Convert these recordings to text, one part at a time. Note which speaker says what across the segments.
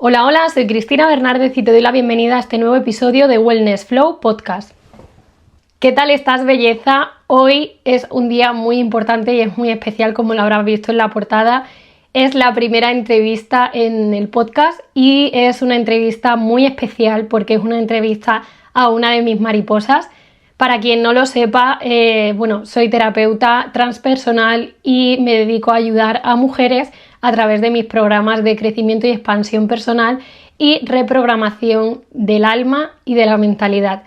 Speaker 1: Hola, hola, soy Cristina Bernárdez y te doy la bienvenida a este nuevo episodio de Wellness Flow Podcast. ¿Qué tal estás, belleza? Hoy es un día muy importante y es muy especial, como lo habrás visto en la portada. Es la primera entrevista en el podcast y es una entrevista muy especial porque es una entrevista a una de mis mariposas. Para quien no lo sepa, soy terapeuta transpersonal y me dedico a ayudar a mujeres a través de mis programas de crecimiento y expansión personal y reprogramación del alma y de la mentalidad.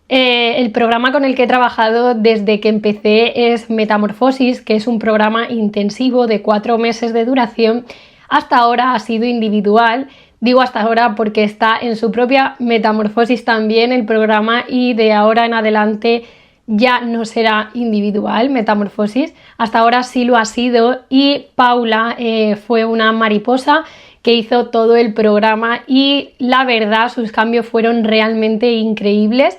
Speaker 1: El programa con el que he trabajado desde que empecé es Metamorfosis, que es un programa intensivo de 4 meses de duración. Hasta ahora ha sido individual. Digo hasta ahora porque está en su propia metamorfosis también el programa y de ahora en adelante ya no será individual, metamorfosis. Hasta ahora sí lo ha sido y Paula fue una mariposa que hizo todo el programa y la verdad sus cambios fueron realmente increíbles.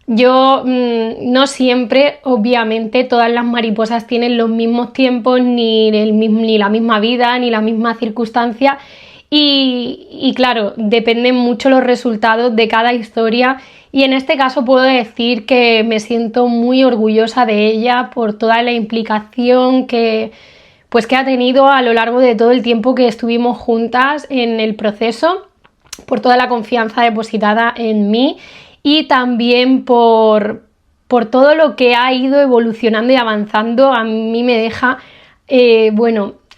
Speaker 1: Yo no siempre, obviamente, todas las mariposas tienen los mismos tiempos, ni la misma vida, ni la misma circunstancia. Y claro, dependen mucho los resultados de cada historia. Y en este caso puedo decir que me siento muy orgullosa de ella por toda la implicación que ha tenido a lo largo de todo el tiempo que estuvimos juntas en el proceso, por toda la confianza depositada en mí y también por todo lo que ha ido evolucionando y avanzando. A mí me deja,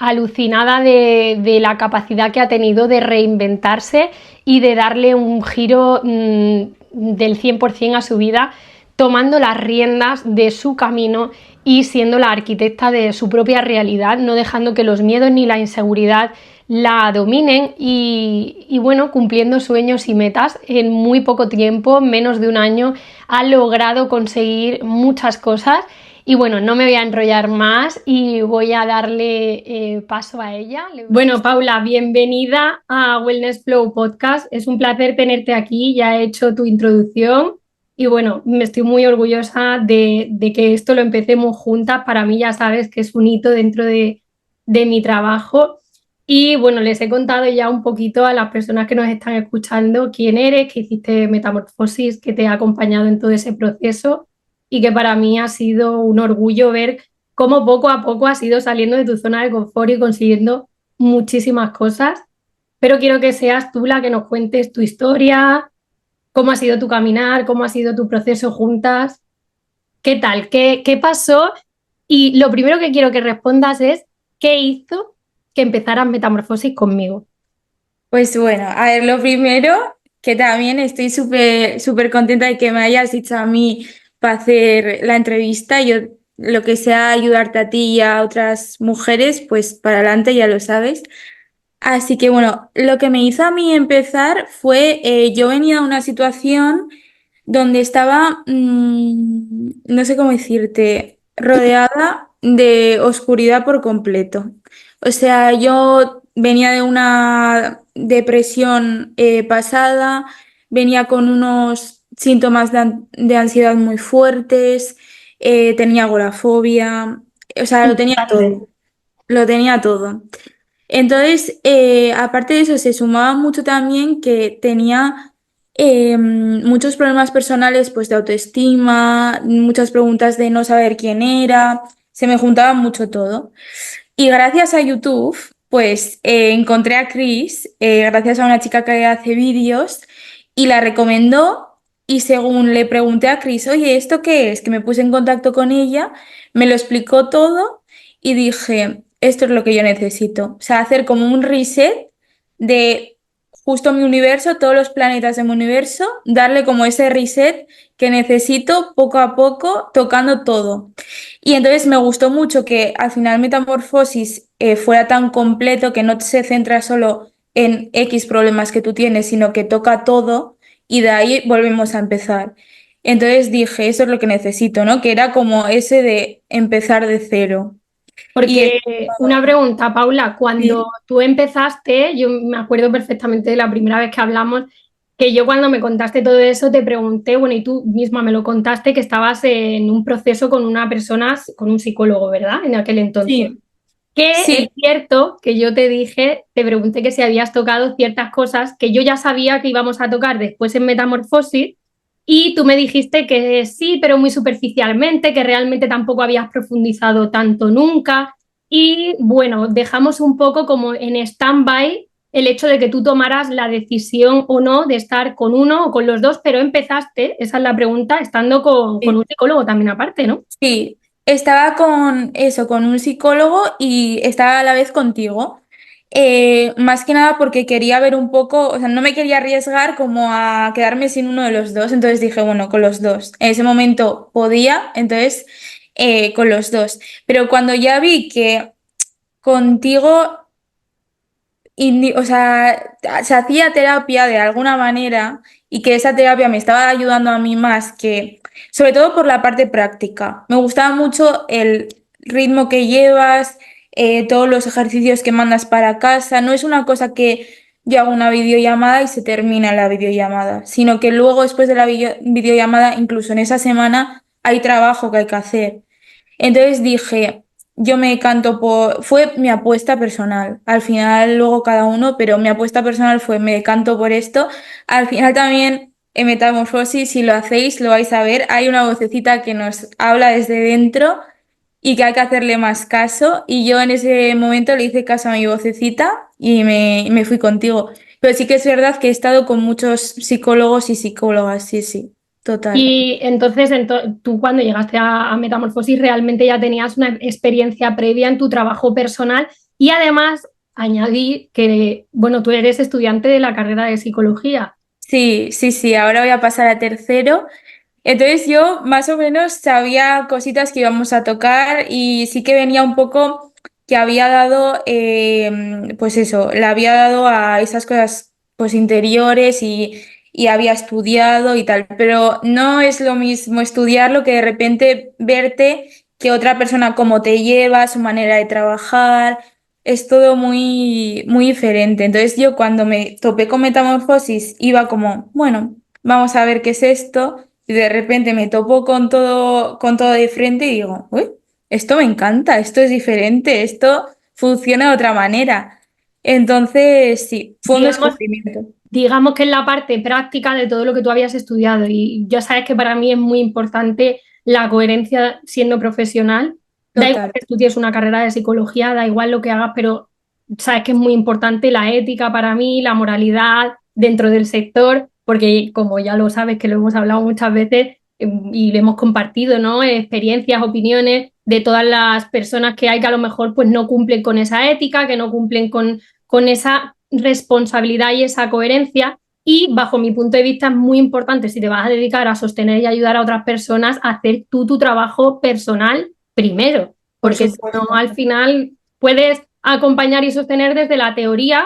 Speaker 1: alucinada de la capacidad que ha tenido de reinventarse y de darle un giro del 100% a su vida, tomando las riendas de su camino y siendo la arquitecta de su propia realidad, no dejando que los miedos ni la inseguridad la dominen y cumpliendo sueños y metas en muy poco tiempo, menos de un año, ha logrado conseguir muchas cosas. Y bueno, no me voy a enrollar más y voy a darle paso a ella. Bueno, Paula, bienvenida a Wellness Flow Podcast. Es un placer tenerte aquí, ya he hecho tu introducción y bueno, me estoy muy orgullosa de que esto lo empecemos juntas. Para mí ya sabes que es un hito dentro de mi trabajo. Y bueno, les he contado ya un poquito a las personas que nos están escuchando quién eres, que hiciste Metamorfosis, que te ha acompañado en todo ese proceso y que para mí ha sido un orgullo ver cómo poco a poco has ido saliendo de tu zona de confort y consiguiendo muchísimas cosas. Pero quiero que seas tú la que nos cuentes tu historia, cómo ha sido tu caminar, cómo ha sido tu proceso juntas, qué tal, qué pasó. Y lo primero que quiero que respondas es, ¿qué hizo que empezaras Metamorfosis conmigo?
Speaker 2: Pues bueno, a ver, lo primero, que también estoy súper contenta de que me hayas dicho a mí para hacer la entrevista. Yo lo que sea ayudarte a ti y a otras mujeres, pues para adelante, ya lo sabes. Así que bueno, lo que me hizo a mí empezar fue, yo venía de una situación donde estaba, no sé cómo decirte, rodeada de oscuridad por completo. O sea, yo venía de una depresión pasada, venía con unos síntomas de ansiedad muy fuertes, tenía agorafobia, o sea, lo tenía todo, lo tenía todo. Entonces, aparte de eso, se sumaba mucho también que tenía muchos problemas personales, pues de autoestima, muchas preguntas de no saber quién era, se me juntaba mucho todo. Y gracias a YouTube, pues encontré a Chris, gracias a una chica que hace vídeos, y la recomendó. Y según le pregunté a Chris, oye, ¿esto qué es? Que me puse en contacto con ella, me lo explicó todo y dije, esto es lo que yo necesito. O sea, hacer como un reset de justo mi universo, todos los planetas de mi universo, darle como ese reset que necesito poco a poco, tocando todo. Y entonces me gustó mucho que al final Metamorfosis fuera tan completo, que no se centra solo en X problemas que tú tienes, sino que toca todo y de ahí volvemos a empezar. Entonces dije, eso es lo que necesito, ¿no? Que era como ese de empezar de cero. Y es-
Speaker 1: Porque una pregunta, Paula, cuando
Speaker 2: sí,
Speaker 1: tú empezaste, yo me acuerdo perfectamente de la primera vez que hablamos, que yo cuando me contaste todo eso te pregunté, bueno, y tú misma me lo contaste, que estabas en un proceso con una persona, con un psicólogo, ¿verdad? En aquel entonces.
Speaker 2: sí.
Speaker 1: Que es
Speaker 2: Sí,
Speaker 1: cierto que yo te dije, te pregunté que si habías tocado ciertas cosas que yo ya sabía que íbamos a tocar después en Metamorfosis y tú me dijiste que sí, pero muy superficialmente, que realmente tampoco habías profundizado tanto nunca. Y bueno, dejamos un poco como en stand-by el hecho de que tú tomaras la decisión o no de estar con uno o con los dos, pero empezaste, esa es la pregunta, estando con
Speaker 2: sí.
Speaker 1: un psicólogo también aparte, ¿no?
Speaker 2: Sí, estaba con eso, con un psicólogo y estaba a la vez contigo. Más que nada porque quería ver un poco, o sea, no me quería arriesgar como a quedarme sin uno de los dos, entonces dije, bueno, con los dos. En ese momento podía, entonces con los dos. Pero cuando ya vi que contigo o sea, se hacía terapia de alguna manera y que esa terapia me estaba ayudando a mí más que, sobre todo por la parte práctica. Me gustaba mucho el ritmo que llevas, todos los ejercicios que mandas para casa. No es una cosa que yo hago una videollamada y se termina la videollamada, sino que luego después de la videollamada, incluso en esa semana, hay trabajo que hay que hacer. Entonces dije, yo me canto por, fue mi apuesta personal. Al final, luego cada uno, pero mi apuesta personal fue, me canto por esto. Al final también en Metamorfosis, si lo hacéis, lo vais a ver. Hay una vocecita que nos habla desde dentro y que hay que hacerle más caso. Y yo en ese momento le hice caso a mi vocecita y me fui contigo. Pero sí que es verdad que he estado con muchos psicólogos y psicólogas, sí, sí, total.
Speaker 1: Y entonces tú cuando llegaste a Metamorfosis realmente ya tenías una experiencia previa en tu trabajo personal y además añadí que, bueno, tú eres estudiante de la carrera de psicología.
Speaker 2: Sí, sí, sí, ahora voy a pasar a tercero. Entonces yo más o menos sabía cositas que íbamos a tocar y sí que venía un poco que había dado, pues eso, le había dado a esas cosas pues interiores y había estudiado y tal, pero no es lo mismo estudiarlo que de repente verte que otra persona cómo te lleva, su manera de trabajar, es todo muy, muy diferente. Entonces yo cuando me topé con Metamorfosis iba como, bueno, vamos a ver qué es esto. Y de repente me topo con todo de frente y digo, uy, esto me encanta, esto es diferente, esto funciona de otra manera. Entonces, sí, fue un
Speaker 1: Digamos,
Speaker 2: descubrimiento.
Speaker 1: digamos que es la parte práctica de todo lo que tú habías estudiado y ya sabes que para mí es muy importante la coherencia siendo profesional. Da igual
Speaker 2: Total.
Speaker 1: que estudies una carrera de psicología, da igual lo que hagas, pero sabes que es muy importante la ética para mí, la moralidad dentro del sector, porque como ya lo sabes, que lo hemos hablado muchas veces y le hemos compartido, ¿no? Experiencias, opiniones de todas las personas que hay que a lo mejor pues no cumplen con esa ética, que no cumplen con esa responsabilidad y esa coherencia. Y bajo mi punto de vista es muy importante, si te vas a dedicar a sostener y ayudar a otras personas, hacer tú tu trabajo personal primero,
Speaker 2: Por
Speaker 1: porque si no,
Speaker 2: supuesto.
Speaker 1: al final puedes acompañar y sostener desde la teoría,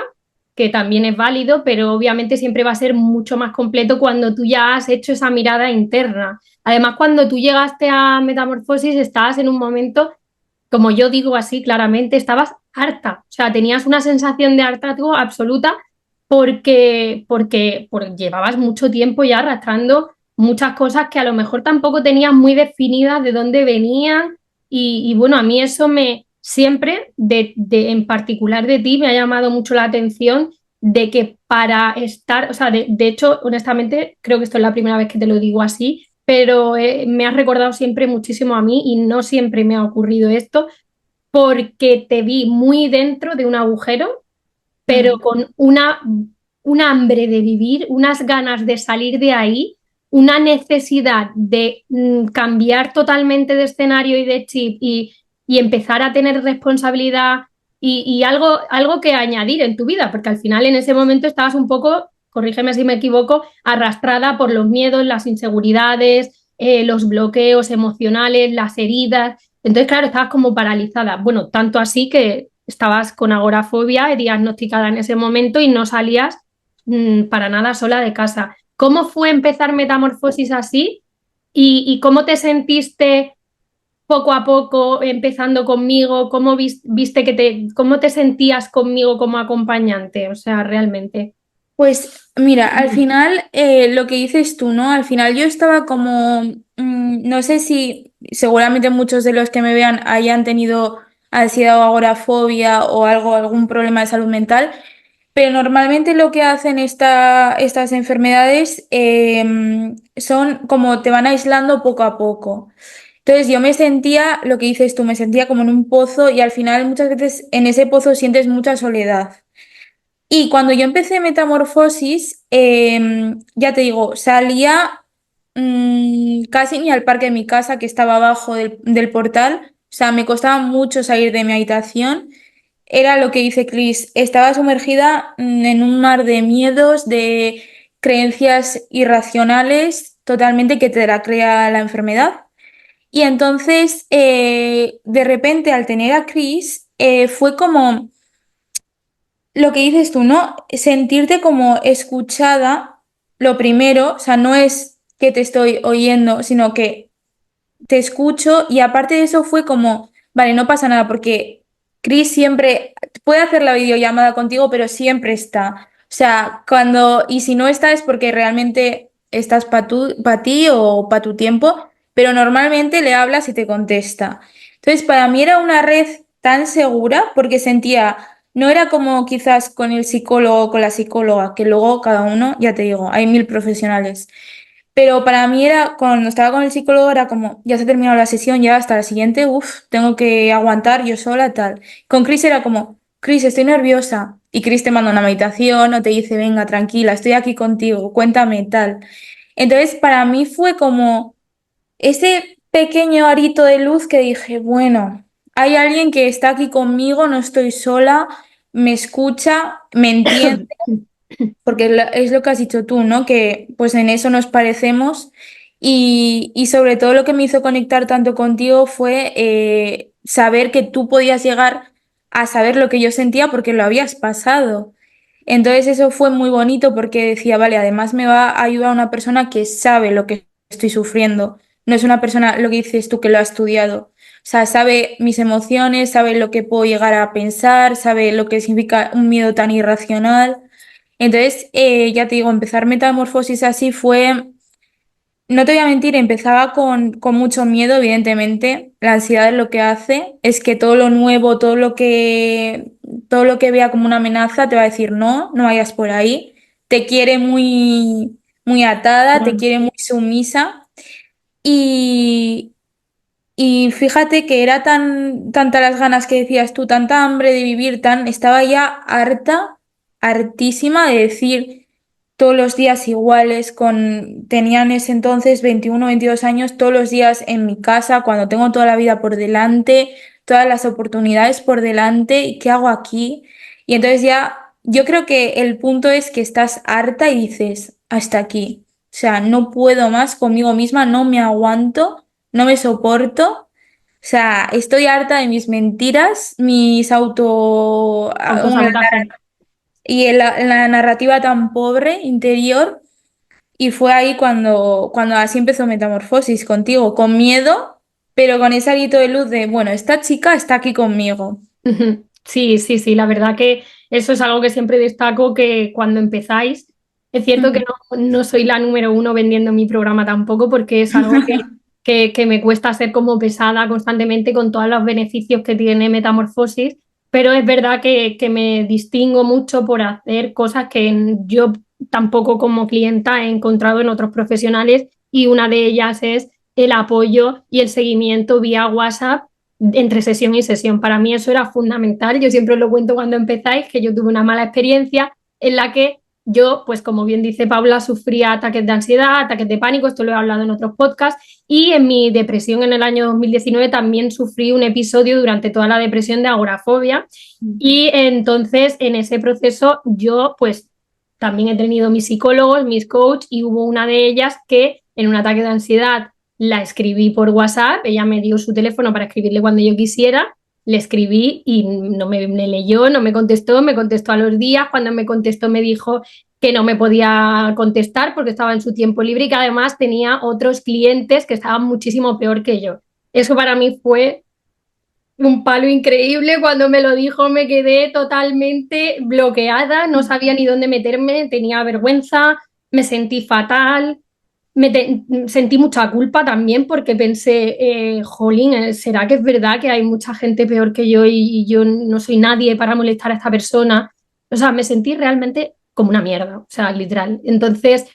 Speaker 1: que también es válido, pero obviamente siempre va a ser mucho más completo cuando tú ya has hecho esa mirada interna. Además, cuando tú llegaste a Metamorfosis, estabas en un momento, como yo digo así claramente, estabas harta, o sea, tenías una sensación de hartazgo absoluta porque llevabas mucho tiempo ya arrastrando muchas cosas que a lo mejor tampoco tenías muy definidas de dónde venían y bueno, a mí eso me siempre, en particular de ti, me ha llamado mucho la atención de que para estar, o sea, de hecho, honestamente, creo que esto es la primera vez que te lo digo así, pero me has recordado siempre muchísimo a mí y no siempre me ha ocurrido esto porque te vi muy dentro de un agujero, pero
Speaker 2: Mm.
Speaker 1: con un hambre de vivir, unas ganas de salir de ahí, una necesidad de cambiar totalmente de escenario y de chip y empezar a tener responsabilidad y algo que añadir en tu vida, porque al final en ese momento estabas un poco, corrígeme si me equivoco, arrastrada por los miedos, las inseguridades, los bloqueos emocionales, las heridas. Entonces, claro, estabas como paralizada. Bueno, tanto así que estabas con agorafobia diagnosticada en ese momento y no salías para nada sola de casa. ¿Cómo fue empezar Metamorfosis así? ¿Y cómo te sentiste poco a poco empezando conmigo? ¿Cómo viste cómo te sentías conmigo como acompañante? O sea, realmente.
Speaker 2: Pues mira, al final lo que dices tú, ¿no? Al final yo estaba como, no sé si seguramente muchos de los que me vean hayan tenido ansiedad o agorafobia o algo, algún problema de salud mental. Pero normalmente lo que hacen estas enfermedades son como te van aislando poco a poco. Entonces yo me sentía, lo que dices tú, me sentía como en un pozo y al final muchas veces en ese pozo sientes mucha soledad. Y cuando yo empecé Metamorfosis, ya te digo, salía casi ni al parque de mi casa, que estaba abajo del portal. O sea, me costaba mucho salir de mi habitación. Era lo que dice Chris, estaba sumergida en un mar de miedos, de creencias irracionales, totalmente que te la crea la enfermedad. Y entonces, de repente, al tener a Chris, fue como lo que dices tú, ¿no? Sentirte como escuchada, lo primero, o sea, no es que te estoy oyendo, sino que te escucho y aparte de eso fue como, vale, no pasa nada porque Chris siempre puede hacer la videollamada contigo, pero siempre está. O sea, y si no está es porque realmente estás para ti o para tu tiempo, pero normalmente le hablas y te contesta. Entonces, para mí era una red tan segura porque sentía, no era como quizás con el psicólogo o con la psicóloga, que luego cada uno, ya te digo, hay 1000 profesionales. Pero para mí era, cuando estaba con el psicólogo, era como, ya se ha terminado la sesión, ya hasta la siguiente, uff, tengo que aguantar yo sola, tal. Con Chris era como, Chris, estoy nerviosa. Y Chris te manda una meditación o te dice, venga, tranquila, estoy aquí contigo, cuéntame, tal. Entonces, para mí fue como ese pequeño arito de luz que dije, bueno, hay alguien que está aquí conmigo, no estoy sola, me escucha, me entiende porque es lo que has dicho tú, ¿no? Que pues en eso nos parecemos y sobre todo lo que me hizo conectar tanto contigo fue saber que tú podías llegar a saber lo que yo sentía porque lo habías pasado. Entonces eso fue muy bonito porque decía, vale, además me va a ayudar una persona que sabe lo que estoy sufriendo. No es una persona, lo que dices tú, que lo ha estudiado. O sea, sabe mis emociones, sabe lo que puedo llegar a pensar, sabe lo que significa un miedo tan irracional. Entonces, ya te digo, empezar Metamorfosis así fue, no te voy a mentir, empezaba con mucho miedo, evidentemente. La ansiedad es lo que hace, es que todo lo nuevo, todo lo que vea como una amenaza, te va a decir no, no vayas por ahí. Te quiere muy, muy atada, te
Speaker 1: Claro.
Speaker 2: quiere muy sumisa. Y, y fíjate que era tanta las ganas que decías tú, tanta hambre de vivir, estaba ya harta, hartísima de decir todos los días iguales, tenían ese entonces 21 22 años, todos los días en mi casa, cuando tengo toda la vida por delante, todas las oportunidades por delante, ¿y qué hago aquí? Y entonces ya, yo creo que el punto es que estás harta y dices, hasta aquí. O sea, no puedo más conmigo misma, no me aguanto, no me soporto. O sea, estoy harta de mis mentiras, mis
Speaker 1: Autosabotaje.
Speaker 2: y la narrativa tan pobre interior. Y fue ahí cuando así empezó Metamorfosis contigo, con miedo, pero con ese alito de luz de, bueno, esta chica está aquí conmigo.
Speaker 1: Ujú. Sí, sí, sí, la verdad que eso es algo que siempre destaco, que cuando empezáis, es cierto que
Speaker 2: Ujú.
Speaker 1: no soy la número uno vendiendo mi programa tampoco, porque es algo que me cuesta ser como pesada constantemente con todos los beneficios que tiene Metamorfosis, pero es verdad que me distingo mucho por hacer cosas que yo tampoco como clienta he encontrado en otros profesionales, y una de ellas es el apoyo y el seguimiento vía WhatsApp entre sesión y sesión. Para mí eso era fundamental. Yo siempre os lo cuento cuando empezáis, que yo tuve una mala experiencia en la que yo, pues como bien dice Paula, sufría ataques de ansiedad, ataques de pánico, esto lo he hablado en otros podcasts, y en mi depresión en el año 2019 también sufrí un episodio durante toda la depresión de agorafobia, y entonces en ese proceso yo pues también he tenido mis psicólogos, mis coaches, y hubo una de ellas que en un ataque de ansiedad la escribí por WhatsApp, ella me dio su teléfono para escribirle cuando yo quisiera, le escribí y no me leyó, no me contestó a los días, cuando me contestó me dijo que no me podía contestar porque estaba en su tiempo libre y que además tenía otros clientes que estaban muchísimo peor que yo. Eso para mí fue un palo increíble. Cuando me lo dijo me quedé totalmente bloqueada, no sabía ni dónde meterme, tenía vergüenza, me sentí fatal. sentí mucha culpa también porque pensé, jolín, ¿será que es verdad que hay mucha gente peor que yo y yo no soy nadie para molestar a esta persona? O sea, me sentí realmente como una mierda, o sea, literal. Entonces,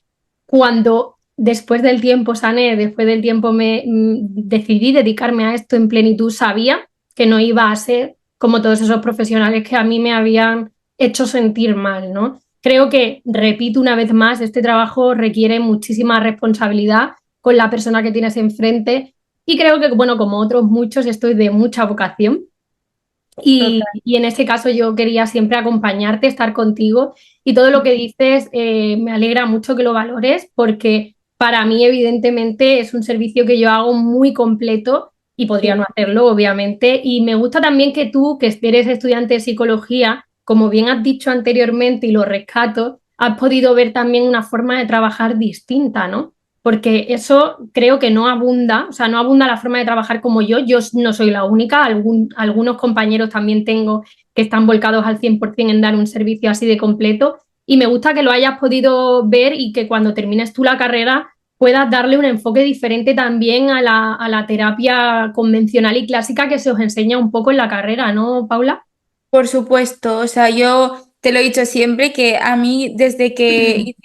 Speaker 1: cuando después del tiempo sané, después del tiempo decidí dedicarme a esto en plenitud, sabía que no iba a ser como todos esos profesionales que a mí me habían hecho sentir mal, ¿no? Creo que, repito una vez más, este trabajo requiere muchísima responsabilidad con la persona que tienes enfrente y creo que, bueno, como otros muchos, estoy de mucha vocación
Speaker 2: Total.
Speaker 1: y en ese caso yo quería siempre acompañarte, estar contigo y todo lo que dices me alegra mucho que lo valores porque para mí evidentemente es un servicio que yo hago muy completo y podría
Speaker 2: Sí.
Speaker 1: no hacerlo, obviamente. Y me gusta también que tú, que eres estudiante de psicología, como bien has dicho anteriormente y lo rescato, has podido ver también una forma de trabajar distinta, ¿no? Porque eso creo que no abunda, o sea, no abunda la forma de trabajar como yo no soy la única, algunos compañeros también tengo que están volcados al 100% en dar un servicio así de completo y me gusta que lo hayas podido ver y que cuando termines tú la carrera puedas darle un enfoque diferente también a la terapia convencional y clásica que se os enseña un poco en la carrera, ¿no, Paula?
Speaker 2: Por supuesto, o sea, yo te lo he dicho siempre que a mí desde que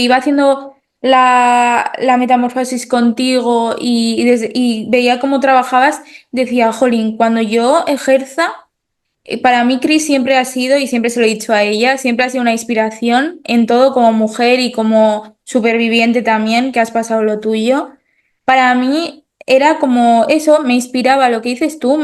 Speaker 2: iba haciendo la metamorfosis contigo y veía cómo trabajabas, decía, jolín, cuando yo ejerza, para mí Chris siempre ha sido, y siempre se lo he dicho a ella, siempre ha sido una inspiración en todo como mujer y como superviviente también, que has pasado lo tuyo. Para mí era como eso, me inspiraba lo que dices tú,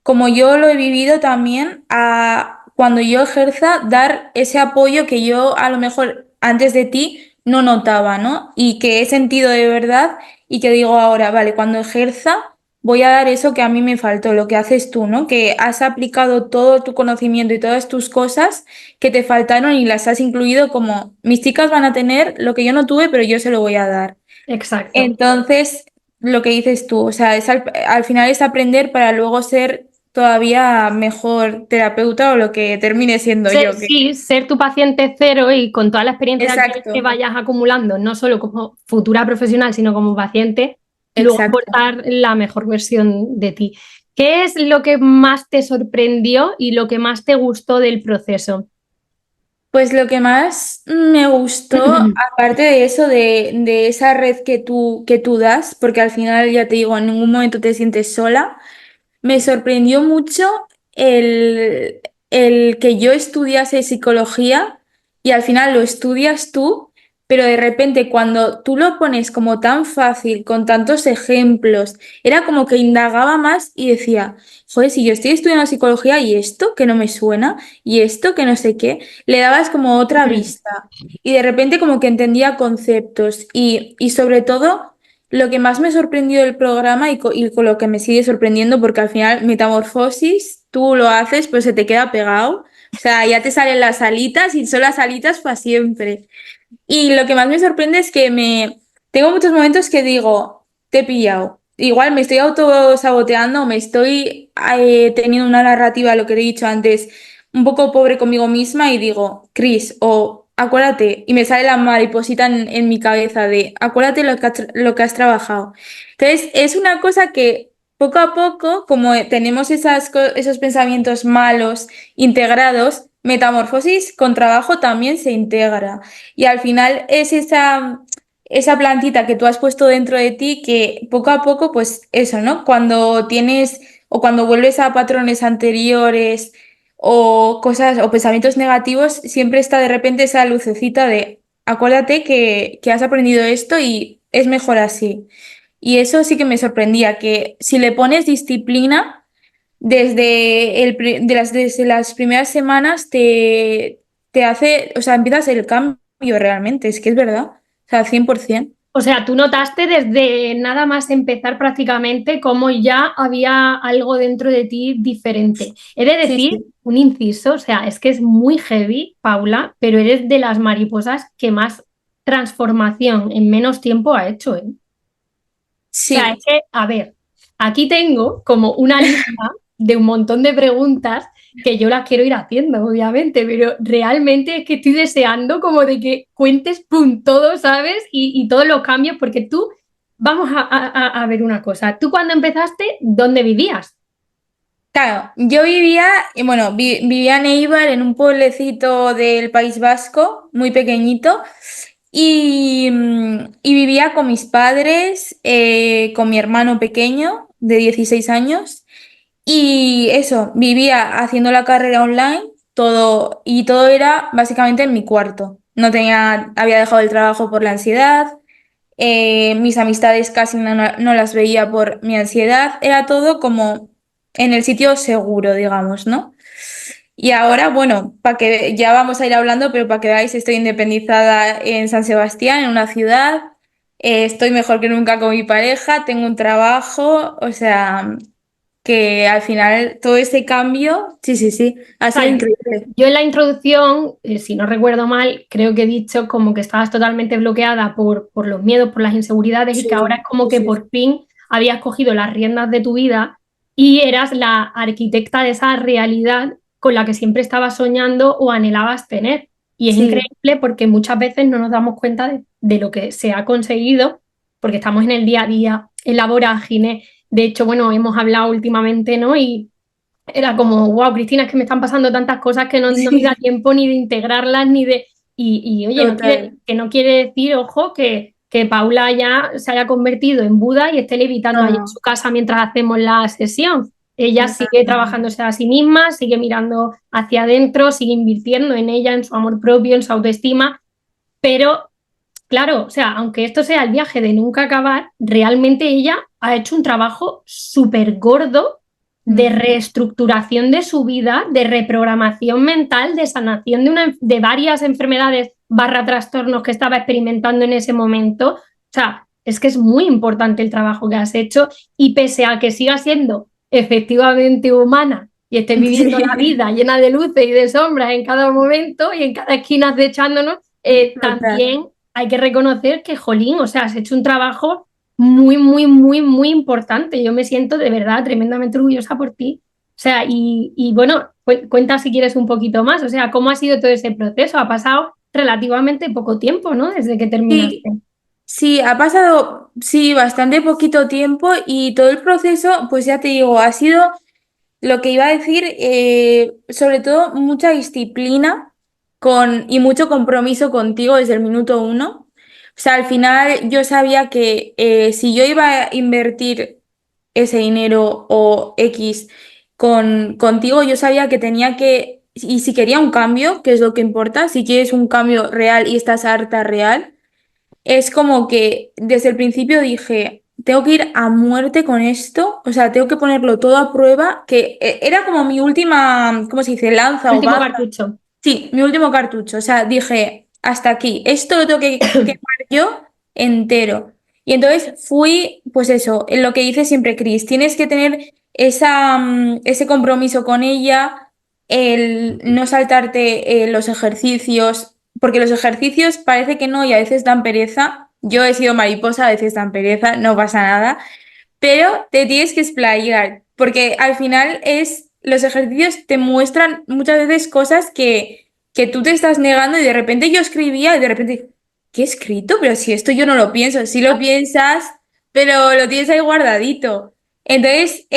Speaker 2: como yo lo he vivido también, a cuando yo ejerza, dar ese apoyo que yo a lo mejor antes de ti no notaba, ¿no? Y que he sentido de verdad y que digo ahora, vale, cuando ejerza voy a dar eso que a mí me faltó, lo que haces tú, ¿no? Que has aplicado todo tu conocimiento y todas tus cosas que te faltaron y las has incluido como mis chicas van a tener lo que yo no tuve, pero yo se lo voy a dar.
Speaker 1: Exacto.
Speaker 2: Entonces, lo que dices tú, o sea, al final es aprender para luego ser todavía mejor terapeuta o lo que termine siendo yo.
Speaker 1: Sí, ser tu paciente cero y con toda la experiencia que
Speaker 2: Exacto,
Speaker 1: vayas acumulando, no solo como futura profesional, sino como paciente, luego
Speaker 2: exacto.
Speaker 1: aportar la mejor versión de ti. ¿Qué es lo que más te sorprendió y lo que más te gustó del proceso?
Speaker 2: Pues lo que más me gustó, aparte de eso, de esa red que tú das, porque al final, ya te digo, en ningún momento te sientes sola. Me sorprendió mucho el, el que yo estudiase psicología y al final lo estudias tú, pero de repente cuando tú lo pones como tan fácil, con tantos ejemplos, era como que indagaba más y decía, joder, si yo estoy estudiando psicología y esto que no me suena y esto que no sé qué, le dabas como otra vista y de repente como que entendía conceptos y sobre todo... Lo que más me sorprendió del programa y con lo que me sigue sorprendiendo, porque al final metamorfosis, tú lo haces, pues se te queda pegado. O sea, ya te salen las alitas y son las alitas para siempre. Y lo que más me sorprende es que tengo muchos momentos que digo, te he pillado. Igual me estoy autosaboteando, me estoy teniendo una narrativa, lo que te he dicho antes, un poco pobre conmigo misma y digo, Chris, o acuérdate, y me sale la mariposita en mi cabeza de, acuérdate lo que has trabajado. Entonces, es una cosa que poco a poco, como tenemos esos pensamientos malos integrados, metamorfosis con trabajo también se integra. Y al final es esa plantita que tú has puesto dentro de ti que poco a poco, pues eso, ¿no? Cuando tienes o cuando vuelves a patrones anteriores o cosas o pensamientos negativos, siempre está de repente esa lucecita de acuérdate que has aprendido esto y es mejor así. Y eso sí que me sorprendía, que si le pones disciplina desde las primeras semanas te hace, o sea, empieza a hacer el cambio realmente, es que es verdad, o sea, 100%.
Speaker 1: O sea, tú notaste desde nada más empezar prácticamente cómo ya había algo dentro de ti diferente. He de
Speaker 2: Sí,
Speaker 1: decir
Speaker 2: sí.
Speaker 1: un inciso, o sea, es que es muy heavy, Paula, pero eres de las mariposas que más transformación en menos tiempo ha hecho, ¿eh? O sea, es
Speaker 2: Sí,
Speaker 1: que, a ver, aquí tengo como una lista de un montón de preguntas que yo las quiero ir haciendo, obviamente, pero realmente es que estoy deseando como de que cuentes pum, todo, ¿sabes? Y todos los cambios, porque tú, vamos a ver una cosa, tú cuando empezaste, ¿dónde vivías?
Speaker 2: Claro, yo vivía, bueno, vivía en Eibar, en un pueblecito del País Vasco, muy pequeñito, y vivía con mis padres, con mi hermano pequeño de 16 años, y eso, vivía haciendo la carrera online, todo, y todo era básicamente en mi cuarto. No tenía, había dejado el trabajo por la ansiedad, mis amistades casi no las veía por mi ansiedad, era todo como en el sitio seguro, digamos, ¿no? Y ahora, bueno, para que ya vamos a ir hablando, pero para que veáis, estoy independizada en San Sebastián, en una ciudad, estoy mejor que nunca con mi pareja, tengo un trabajo, o sea, que al final todo ese cambio, sí, sí, sí, ha sido
Speaker 1: Sea,
Speaker 2: increíble.
Speaker 1: yo en la introducción, si no recuerdo mal, creo que he dicho como que estabas totalmente bloqueada por los miedos, por las inseguridades y
Speaker 2: Sí,
Speaker 1: que ahora es como
Speaker 2: sí,
Speaker 1: que
Speaker 2: sí,
Speaker 1: por fin habías cogido las riendas de tu vida y eras la arquitecta de esa realidad con la que siempre estabas soñando o anhelabas tener. Y es
Speaker 2: sí,
Speaker 1: increíble porque muchas veces no nos damos cuenta de lo que se ha conseguido porque estamos en el día a día, en la vorágine. De hecho, bueno, hemos hablado últimamente, ¿no? Y era como, wow, Cristina, es que me están pasando tantas cosas que no me da
Speaker 2: sí,
Speaker 1: tiempo ni de integrarlas, ni de... Oye,
Speaker 2: total.
Speaker 1: que no quiere decir, ojo, que Paula ya se haya convertido en Buda y esté levitando
Speaker 2: No,
Speaker 1: allí en
Speaker 2: no,
Speaker 1: su casa mientras hacemos la sesión. Ella
Speaker 2: no,
Speaker 1: sigue
Speaker 2: no, no.
Speaker 1: trabajándose a sí misma, sigue mirando hacia adentro, sigue invirtiendo en ella, en su amor propio, en su autoestima, pero claro, o sea, aunque esto sea el viaje de nunca acabar, realmente ella ha hecho un trabajo súper gordo de
Speaker 2: Mm.
Speaker 1: reestructuración de su vida, de reprogramación mental, de sanación de varias enfermedades barra trastornos que estaba experimentando en ese momento. O sea, es que es muy importante el trabajo que has hecho y pese a que siga siendo efectivamente humana y estés viviendo la
Speaker 2: Sí,
Speaker 1: vida llena de luces y de sombras en cada momento y en cada esquina acechándonos,
Speaker 2: total.
Speaker 1: también hay que reconocer que, jolín, o sea, has hecho un trabajo muy, muy, muy, muy importante. Yo me siento de verdad tremendamente orgullosa por ti. O sea, y bueno, cuenta si quieres un poquito más. O sea, ¿cómo ha sido todo ese proceso? Ha pasado relativamente poco tiempo, ¿no? Desde que
Speaker 2: Sí,
Speaker 1: terminaste.
Speaker 2: sí, ha pasado, sí, bastante poquito tiempo y todo el proceso, pues ya te digo, ha sido lo que iba a decir, sobre todo mucha disciplina y mucho compromiso contigo desde el minuto uno. O sea, al final yo sabía que si yo iba a invertir ese dinero o X contigo, yo sabía que tenía que, y si quería un cambio, que es lo que importa, si quieres un cambio real y estás harta real es como que desde el principio dije, tengo que ir a muerte con esto, o sea, tengo que ponerlo todo a prueba, que era como mi última, ¿cómo se dice? Lanza o
Speaker 1: Último
Speaker 2: baza.
Speaker 1: cartucho.
Speaker 2: Sí, mi último cartucho, o sea, dije, hasta aquí, esto lo tengo que quemar yo entero. Y entonces fui, pues eso, en lo que dice siempre Chris, tienes que tener ese compromiso con ella, el no saltarte los ejercicios, porque los ejercicios parece que no y a veces dan pereza. Yo he sido mariposa, a veces dan pereza, no pasa nada, pero te tienes que explayar, porque al final los ejercicios te muestran muchas veces cosas que tú te estás negando y de repente yo escribía y de repente, ¿qué he escrito? Pero si esto yo no lo pienso, si lo piensas, pero lo tienes ahí guardadito. Entonces,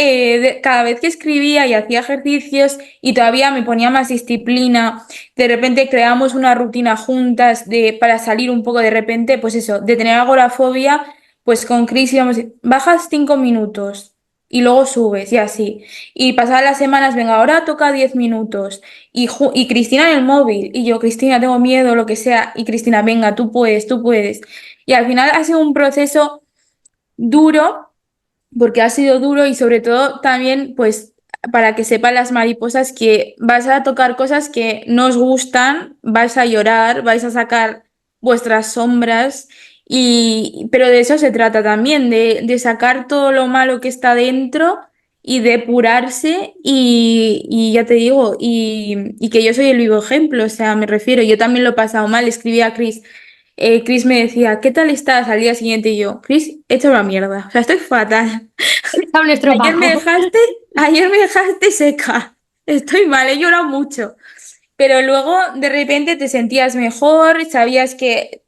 Speaker 2: cada vez que escribía y hacía ejercicios y todavía me ponía más disciplina, de repente creamos una rutina juntas para salir un poco de repente, pues eso, de tener agorafobia pues con Chris íbamos, bajas 5 minutos y luego subes y así. Y pasadas las semanas, venga, ahora toca 10 minutos. Y Cristina en el móvil. Y yo, Cristina, tengo miedo, lo que sea. Y Cristina, venga, tú puedes, tú puedes. Y al final ha sido un proceso duro, porque ha sido duro y sobre todo también, pues, para que sepan las mariposas que vas a tocar cosas que no os gustan, vais a llorar, vais a sacar vuestras sombras, pero de eso se trata también, de sacar todo lo malo que está dentro y depurarse y ya te digo, y que yo soy el vivo ejemplo, o sea, me refiero, yo también lo he pasado mal, escribí a Chris. Chris me decía, ¿qué tal estás al día siguiente? Y yo, Chris, he hecho una mierda, o sea, estoy fatal.
Speaker 1: Está un
Speaker 2: Ayer me
Speaker 1: estropajo.
Speaker 2: dejaste, ayer me dejaste seca. Estoy mal, he llorado mucho. Pero luego de repente te sentías mejor, sabías que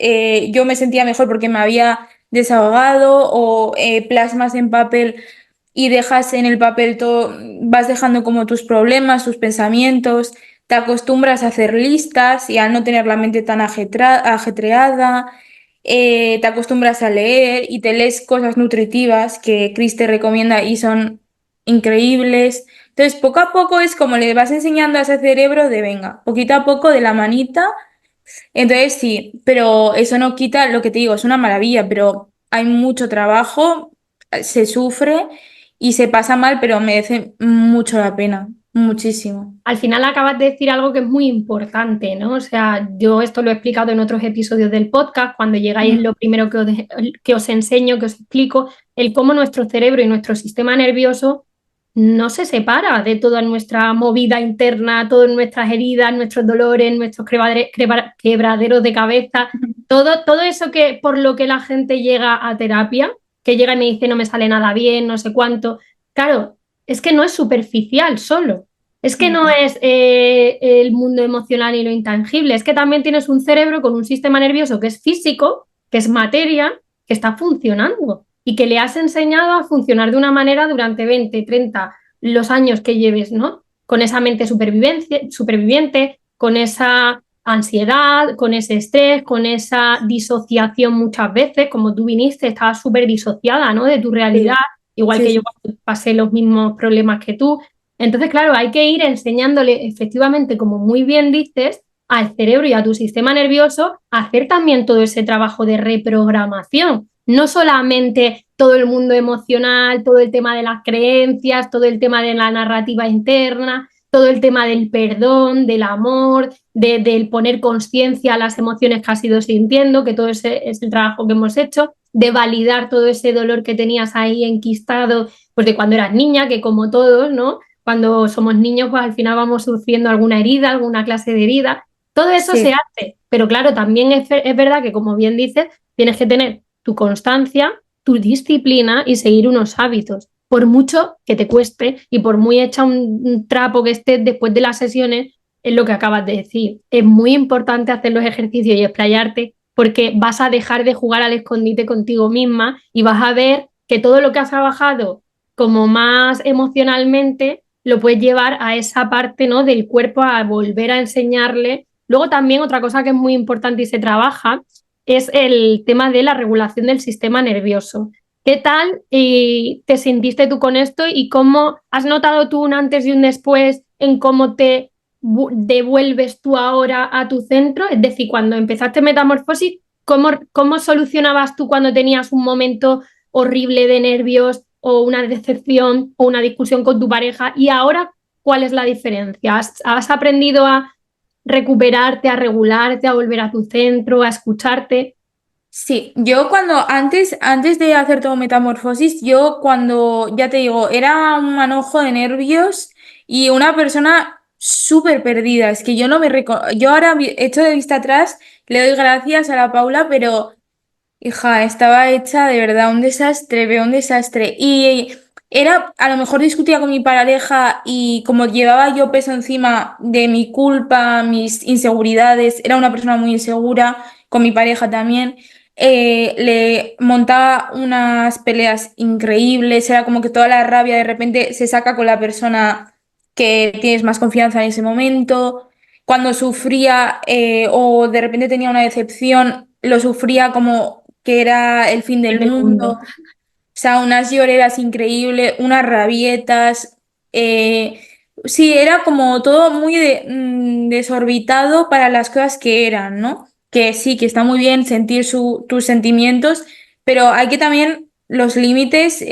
Speaker 2: yo me sentía mejor porque me había desahogado o plasmas en papel y dejas en el papel todo, vas dejando como tus problemas, tus pensamientos, te acostumbras a hacer listas y a no tener la mente tan ajetreada, te acostumbras a leer y te lees cosas nutritivas que Chris te recomienda y son increíbles. Entonces, poco a poco es como le vas enseñando a ese cerebro de venga, poquito a poco de la manita. Entonces, sí, pero eso no quita lo que te digo, es una maravilla, pero hay mucho trabajo, se sufre y se pasa mal, pero merece mucho la pena, muchísimo.
Speaker 1: Al final acabas de decir algo que es muy importante, ¿no? O sea, yo esto lo he explicado en otros episodios del podcast, cuando llegáis es
Speaker 2: Mm.
Speaker 1: lo primero que os enseño, que os explico, el cómo nuestro cerebro y nuestro sistema nervioso no se separa de toda nuestra movida interna, todas nuestras heridas, nuestros dolores, nuestros quebraderos de cabeza, todo eso que por lo que la gente llega a terapia, que llega y me dice no me sale nada bien, no sé cuánto, claro, es que no es superficial solo. Es que no
Speaker 2: No.
Speaker 1: es el mundo emocional y lo intangible, es que también tienes un cerebro con un sistema nervioso que es físico, que es materia, que está funcionando y que le has enseñado a funcionar de una manera durante 20, 30, los años que lleves, ¿no? Con esa mente superviviente, con esa ansiedad, con ese estrés, con esa disociación muchas veces, como tú viniste, estabas súper disociada, ¿no? De tu realidad,
Speaker 2: Sí,
Speaker 1: igual
Speaker 2: sí,
Speaker 1: que yo
Speaker 2: sí.
Speaker 1: pasé los mismos problemas que tú. Entonces, claro, hay que ir enseñándole efectivamente, como muy bien dices, al cerebro y a tu sistema nervioso a hacer también todo ese trabajo de reprogramación. No solamente todo el mundo emocional, todo el tema de las creencias, todo el tema de la narrativa interna, todo el tema del perdón, del amor, del poner conciencia a las emociones que has ido sintiendo, que todo ese es el trabajo que hemos hecho, de validar todo ese dolor que tenías ahí enquistado, pues de cuando eras niña, que como todos, ¿no? Cuando somos niños, pues al final vamos sufriendo alguna herida, alguna clase de herida. Todo eso se
Speaker 2: Sí,
Speaker 1: hace, pero claro, también es verdad que, como bien dices, tienes que tener tu constancia, tu disciplina y seguir unos hábitos. Por mucho que te cueste y por muy hecha un trapo que estés después de las sesiones, es lo que acabas de decir. Es muy importante hacer los ejercicios y explayarte porque vas a dejar de jugar al escondite contigo misma y vas a ver que todo lo que has trabajado como más emocionalmente lo puedes llevar a esa parte, ¿no? Del cuerpo, a volver a enseñarle. Luego también otra cosa que es muy importante y se trabaja es el tema de la regulación del sistema nervioso. ¿Qué tal te sentiste tú con esto y cómo has notado tú un antes y un después en cómo te devuelves tú ahora a tu centro? Es decir, cuando empezaste Metamorfosis, ¿cómo solucionabas tú cuando tenías un momento horrible de nervios o una decepción o una discusión con tu pareja? Y ahora, ¿cuál es la diferencia? ¿Has aprendido a recuperarte, a regularte, a volver a tu centro, a escucharte?
Speaker 2: sí. Yo cuando antes de hacer todo metamorfosis, yo cuando, ya te digo, era un manojo de nervios y una persona súper perdida. Es que yo no me yo ahora hecho de vista atrás, le doy gracias a la Paula, pero hija, estaba hecha de verdad un desastre, veo un desastre. Y era, a lo mejor discutía con mi pareja y como llevaba yo peso encima de mi culpa, mis inseguridades, era una persona muy insegura, con mi pareja también, le montaba unas peleas increíbles, era como que toda la rabia de repente se saca con la persona que tienes más confianza en ese momento. Cuando sufría o de repente tenía una decepción, lo sufría como que era el fin
Speaker 1: Fin
Speaker 2: del
Speaker 1: del
Speaker 2: mundo.
Speaker 1: mundo.
Speaker 2: O sea, unas lloreras increíbles, unas rabietas. Sí, era como todo muy desorbitado para las cosas que eran, ¿no? Que sí, que está muy bien sentir tus sentimientos, pero hay que también los límites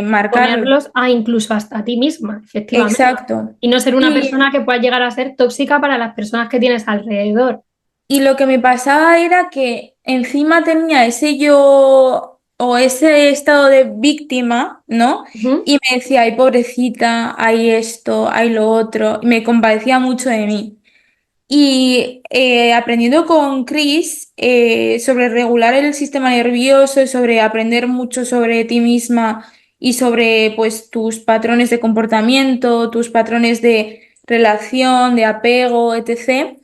Speaker 2: marcarlos.
Speaker 1: Ponerlos a incluso hasta a ti misma, efectivamente.
Speaker 2: Exacto.
Speaker 1: Y no ser una
Speaker 2: Y
Speaker 1: persona que pueda llegar a ser tóxica para las personas que tienes alrededor.
Speaker 2: Y lo que me pasaba era que encima tenía ese yo o ese estado de víctima, ¿no?
Speaker 1: Ujú.
Speaker 2: Y me decía, ay, pobrecita, hay esto, hay lo otro, y me compadecía mucho de mí. Y aprendiendo con Chris sobre regular el sistema nervioso, sobre aprender mucho sobre ti misma y sobre pues tus patrones de comportamiento, tus patrones de relación, de apego, etc.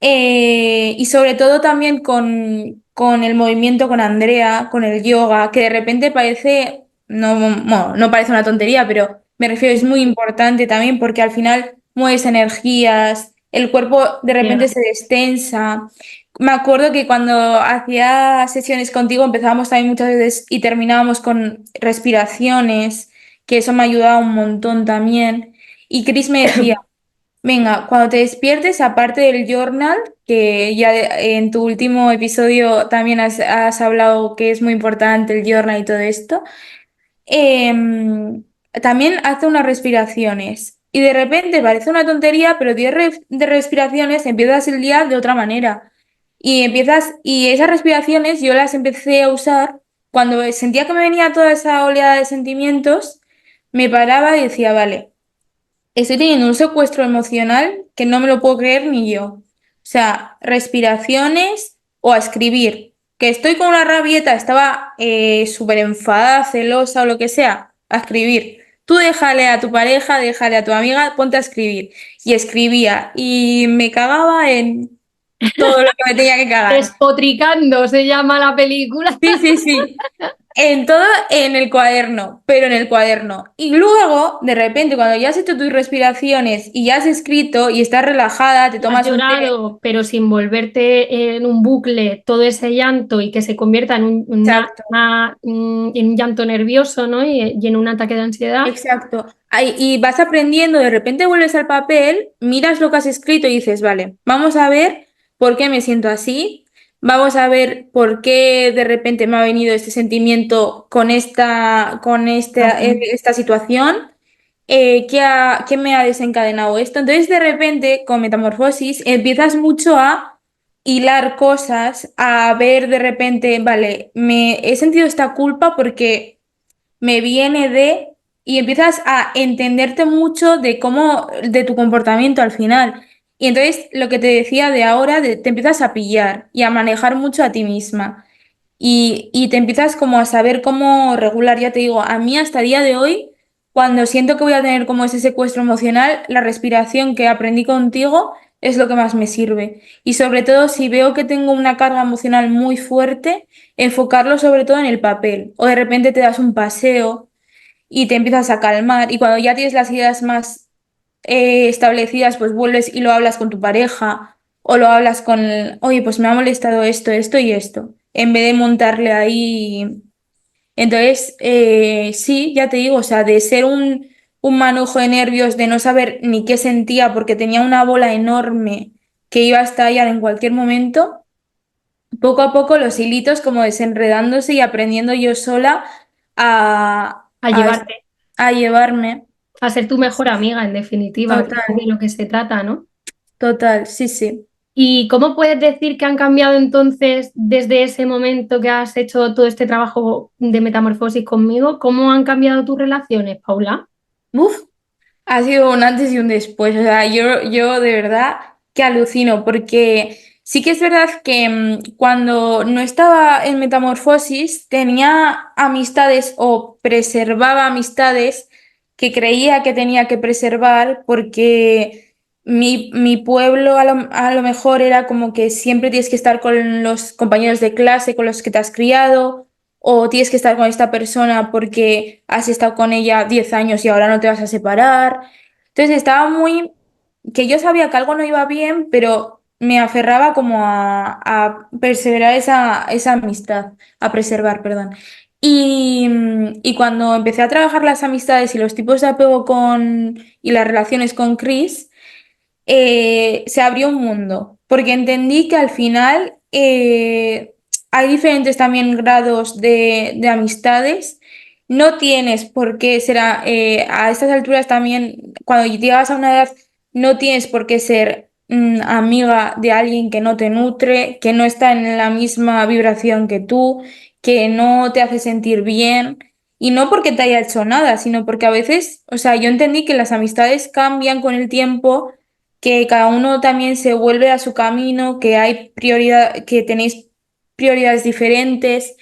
Speaker 2: Y sobre todo también con el movimiento con Andrea, con el yoga, que de repente parece, no, bueno, no parece una tontería, pero me refiero, es muy importante también porque al final mueves energías, el cuerpo de repente
Speaker 1: Ya.
Speaker 2: se destensa. Me acuerdo que cuando hacía sesiones contigo empezábamos también muchas veces y terminábamos con respiraciones, que eso me ayudaba un montón también. Y Chris me decía, venga, cuando te despiertes, aparte del journal, que ya en tu último episodio también has hablado que es muy importante el journal y todo esto, también hace unas respiraciones. Y de repente parece una tontería, pero 10 de respiraciones empiezas el día de otra manera. Y esas respiraciones yo las empecé a usar cuando sentía que me venía toda esa oleada de sentimientos, me paraba y decía, vale. Estoy teniendo un secuestro emocional que no me lo puedo creer ni yo. O sea, respiraciones o a escribir. Que estoy con una rabieta, estaba súper enfadada, celosa o lo que sea, a escribir. Tú déjale a tu pareja, déjale a tu amiga, ponte a escribir. Y escribía y me cagaba en todo lo que me tenía que cagar.
Speaker 1: Despotricando se llama la película.
Speaker 2: Sí, sí, sí. En todo en el cuaderno, pero en el cuaderno. Y luego, de repente, cuando ya has hecho tus respiraciones y ya has escrito y estás relajada, te
Speaker 1: Has
Speaker 2: tomas un té.
Speaker 1: llorado, pero sin volverte en un bucle todo ese llanto y que se convierta en
Speaker 2: Exacto,
Speaker 1: en un llanto nervioso, ¿no? Y en un ataque de ansiedad.
Speaker 2: exacto. Y vas aprendiendo, de repente vuelves al papel, miras lo que has escrito y dices, vale, vamos a ver por qué me siento así, vamos a ver por qué de repente me ha venido este sentimiento
Speaker 1: Situación.
Speaker 2: esta situación. ¿Qué me ha desencadenado esto? Entonces, de repente, con Metamorfosis, empiezas mucho a hilar cosas, a ver de repente, vale, me he sentido esta culpa porque me viene de, y empiezas a entenderte mucho de cómo, de tu comportamiento al final. Y entonces, lo que te decía de ahora, te empiezas a pillar y a manejar mucho a ti misma. Y te empiezas como a saber cómo regular, ya te digo, a mí hasta el día de hoy, cuando siento que voy a tener como ese secuestro emocional, la respiración que aprendí contigo es lo que más me sirve. Y sobre todo si veo que tengo una carga emocional muy fuerte, enfocarlo sobre todo en el papel. O de repente te das un paseo y te empiezas a calmar y cuando ya tienes las ideas más establecidas, pues vuelves y lo hablas con tu pareja o lo hablas con, oye, pues me ha molestado esto, esto y esto, en vez de montarle ahí. Entonces, sí, ya te digo, o sea, de ser un manojo de nervios, de no saber ni qué sentía porque tenía una bola enorme que iba a estallar en cualquier momento, poco a poco los hilitos como desenredándose y aprendiendo yo sola a,
Speaker 1: A
Speaker 2: a,
Speaker 1: llevarte,
Speaker 2: a llevarme.
Speaker 1: a ser tu mejor amiga, en definitiva, que es
Speaker 2: Total,
Speaker 1: de lo que se trata, ¿no?
Speaker 2: total, sí, sí.
Speaker 1: ¿Y cómo puedes decir que han cambiado entonces desde ese momento que has hecho todo este trabajo de metamorfosis conmigo? ¿Cómo han cambiado tus relaciones, Paula?
Speaker 2: Uf, ha sido un antes y un después. O sea, yo de verdad que alucino, porque sí que es verdad que cuando no estaba en metamorfosis tenía amistades o preservaba amistades que creía que tenía que preservar porque mi pueblo a lo mejor era como que siempre tienes que estar con los compañeros de clase con los que te has criado o tienes que estar con esta persona porque has estado con ella 10 años y ahora no te vas a separar. Entonces estaba muy, que yo sabía que algo no iba bien, pero me aferraba como a perseverar esa amistad, a preservar, perdón. Y cuando empecé a trabajar las amistades y los tipos de apego y las relaciones con Chris, se abrió un mundo, porque entendí que al final hay diferentes también grados de amistades. No tienes por qué ser a estas alturas también, cuando llegas a una edad, no tienes por qué ser amiga de alguien que no te nutre, que no está en la misma vibración que tú, que no te hace sentir bien. Y no porque te haya hecho nada, sino porque a veces, o sea, yo entendí que las amistades cambian con el tiempo que cada uno también se vuelve a su camino, que hay prioridad, que tenéis prioridades diferentes.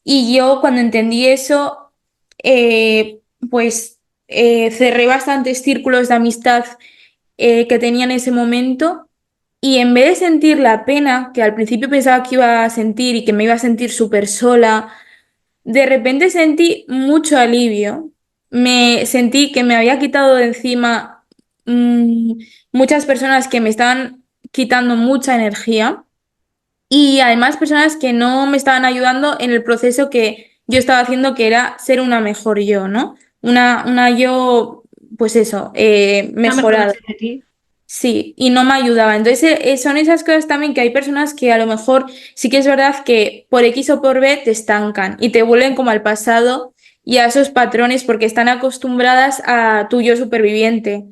Speaker 2: Y yo cuando entendí eso, eh, pues cerré bastantes círculos de amistad que tenía en ese momento. Y en vez de sentir la pena, que al principio pensaba que iba a sentir y que me iba a sentir súper sola, de repente sentí mucho alivio. Me sentí que me había quitado de encima mm, muchas personas que me estaban quitando mucha energía y además personas que no me estaban ayudando en el proceso que yo estaba haciendo, que era ser una mejor yo, ¿no? Una yo, pues eso,
Speaker 1: Una mejor
Speaker 2: mejorada.
Speaker 1: versión de ti.
Speaker 2: Sí, y no me ayudaba. Entonces, son esas cosas también que hay personas que a lo mejor sí que es verdad que por X o por B te estancan y te vuelven como al pasado y a esos patrones porque están acostumbradas a tu yo superviviente.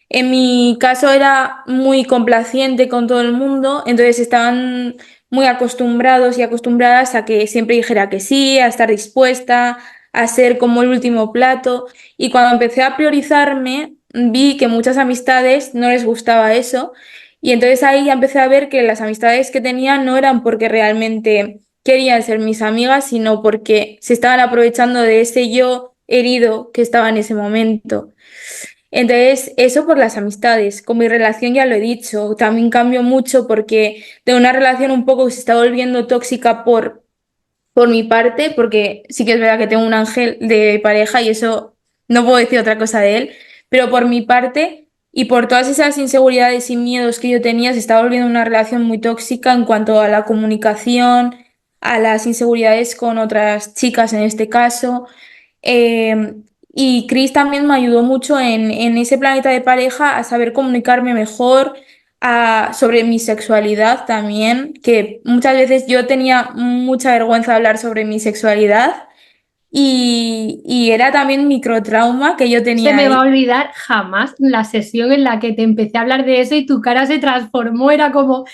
Speaker 2: En mi caso era muy complaciente con todo el mundo, entonces estaban muy acostumbrados y acostumbradas a que siempre dijera que sí, a estar dispuesta, a ser como el último plato. Y cuando empecé a priorizarme, vi que muchas amistades no les gustaba eso. Y entonces ahí ya empecé a ver que las amistades que tenía no eran porque realmente querían ser mis amigas, sino porque se estaban aprovechando de ese yo herido que estaba en ese momento. Entonces, eso por las amistades. Con mi relación ya lo he dicho, también cambio mucho porque de una relación un poco que se está volviendo tóxica por mi parte, porque sí que es verdad que tengo un ángel de pareja y eso no puedo decir otra cosa de él, pero por mi parte y por todas esas inseguridades y miedos que yo tenía, se está volviendo una relación muy tóxica en cuanto a la comunicación, a las inseguridades con otras chicas en este caso. Eh, y Chris también me ayudó mucho en ese planeta de pareja a saber comunicarme mejor sobre mi sexualidad también, que muchas veces yo tenía mucha vergüenza de hablar sobre mi sexualidad y era también microtrauma que yo
Speaker 1: Se
Speaker 2: tenía
Speaker 1: me va a
Speaker 2: ahí.
Speaker 1: olvidar jamás la sesión en la que te empecé a hablar de eso y tu cara se transformó. Era como,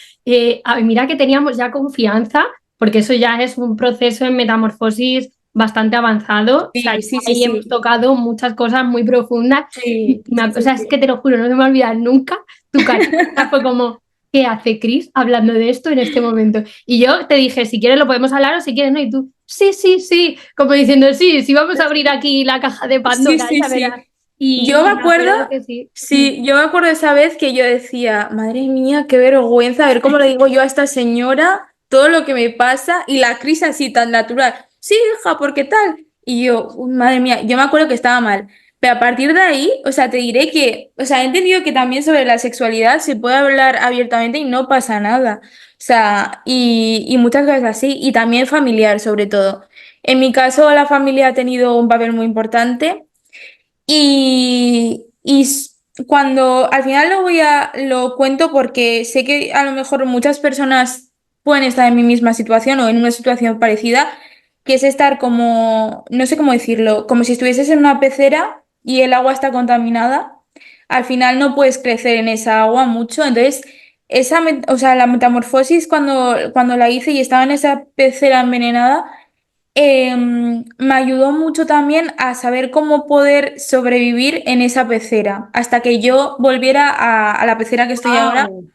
Speaker 1: mira que teníamos ya confianza, porque eso ya es un proceso en metamorfosis bastante avanzado. O sea,
Speaker 2: Sí, sí, sí,
Speaker 1: ahí hemos
Speaker 2: sí.
Speaker 1: tocado muchas cosas muy profundas.
Speaker 2: Sí, sí,
Speaker 1: O
Speaker 2: sí,
Speaker 1: sea, es que
Speaker 2: sí.
Speaker 1: te lo juro, no se me va a olvidar nunca. Tu cara fue como, ¿qué hace Chris hablando de esto en este momento? Y yo te dije, si quieres lo podemos hablar o si quieres no. Y tú, sí, sí, sí. Como diciendo, sí, sí, vamos a abrir aquí la caja de
Speaker 2: Sí,
Speaker 1: Pandora,
Speaker 2: sí,
Speaker 1: ya verás.
Speaker 2: sí. Yo me
Speaker 1: Y me
Speaker 2: acuerdo,
Speaker 1: acuerdo que sí.
Speaker 2: sí, yo me acuerdo esa vez que yo decía, madre mía, qué vergüenza, a ver cómo le digo yo a esta señora todo lo que me pasa y la crisis así tan natural. Sí, hija, ¿por qué tal? Y yo, madre mía, yo me acuerdo que estaba mal. Pero a partir de ahí, o sea, te diré que, o sea, he entendido que también sobre la sexualidad se puede hablar abiertamente y no pasa nada. O sea, y muchas cosas así, y también familiar sobre todo. En mi caso, la familia ha tenido un papel muy importante. Cuando al final lo cuento porque sé que a lo mejor muchas personas pueden estar en mi misma situación o en una situación parecida, que es estar como, no sé cómo decirlo, como si estuvieses en una pecera y el agua está contaminada. Al final no puedes crecer en esa agua mucho, entonces o sea, la metamorfosis cuando la hice y estaba en esa pecera envenenada me ayudó mucho también a saber cómo poder sobrevivir en esa pecera, hasta que yo volviera a la pecera que estoy ahora,
Speaker 1: Wow.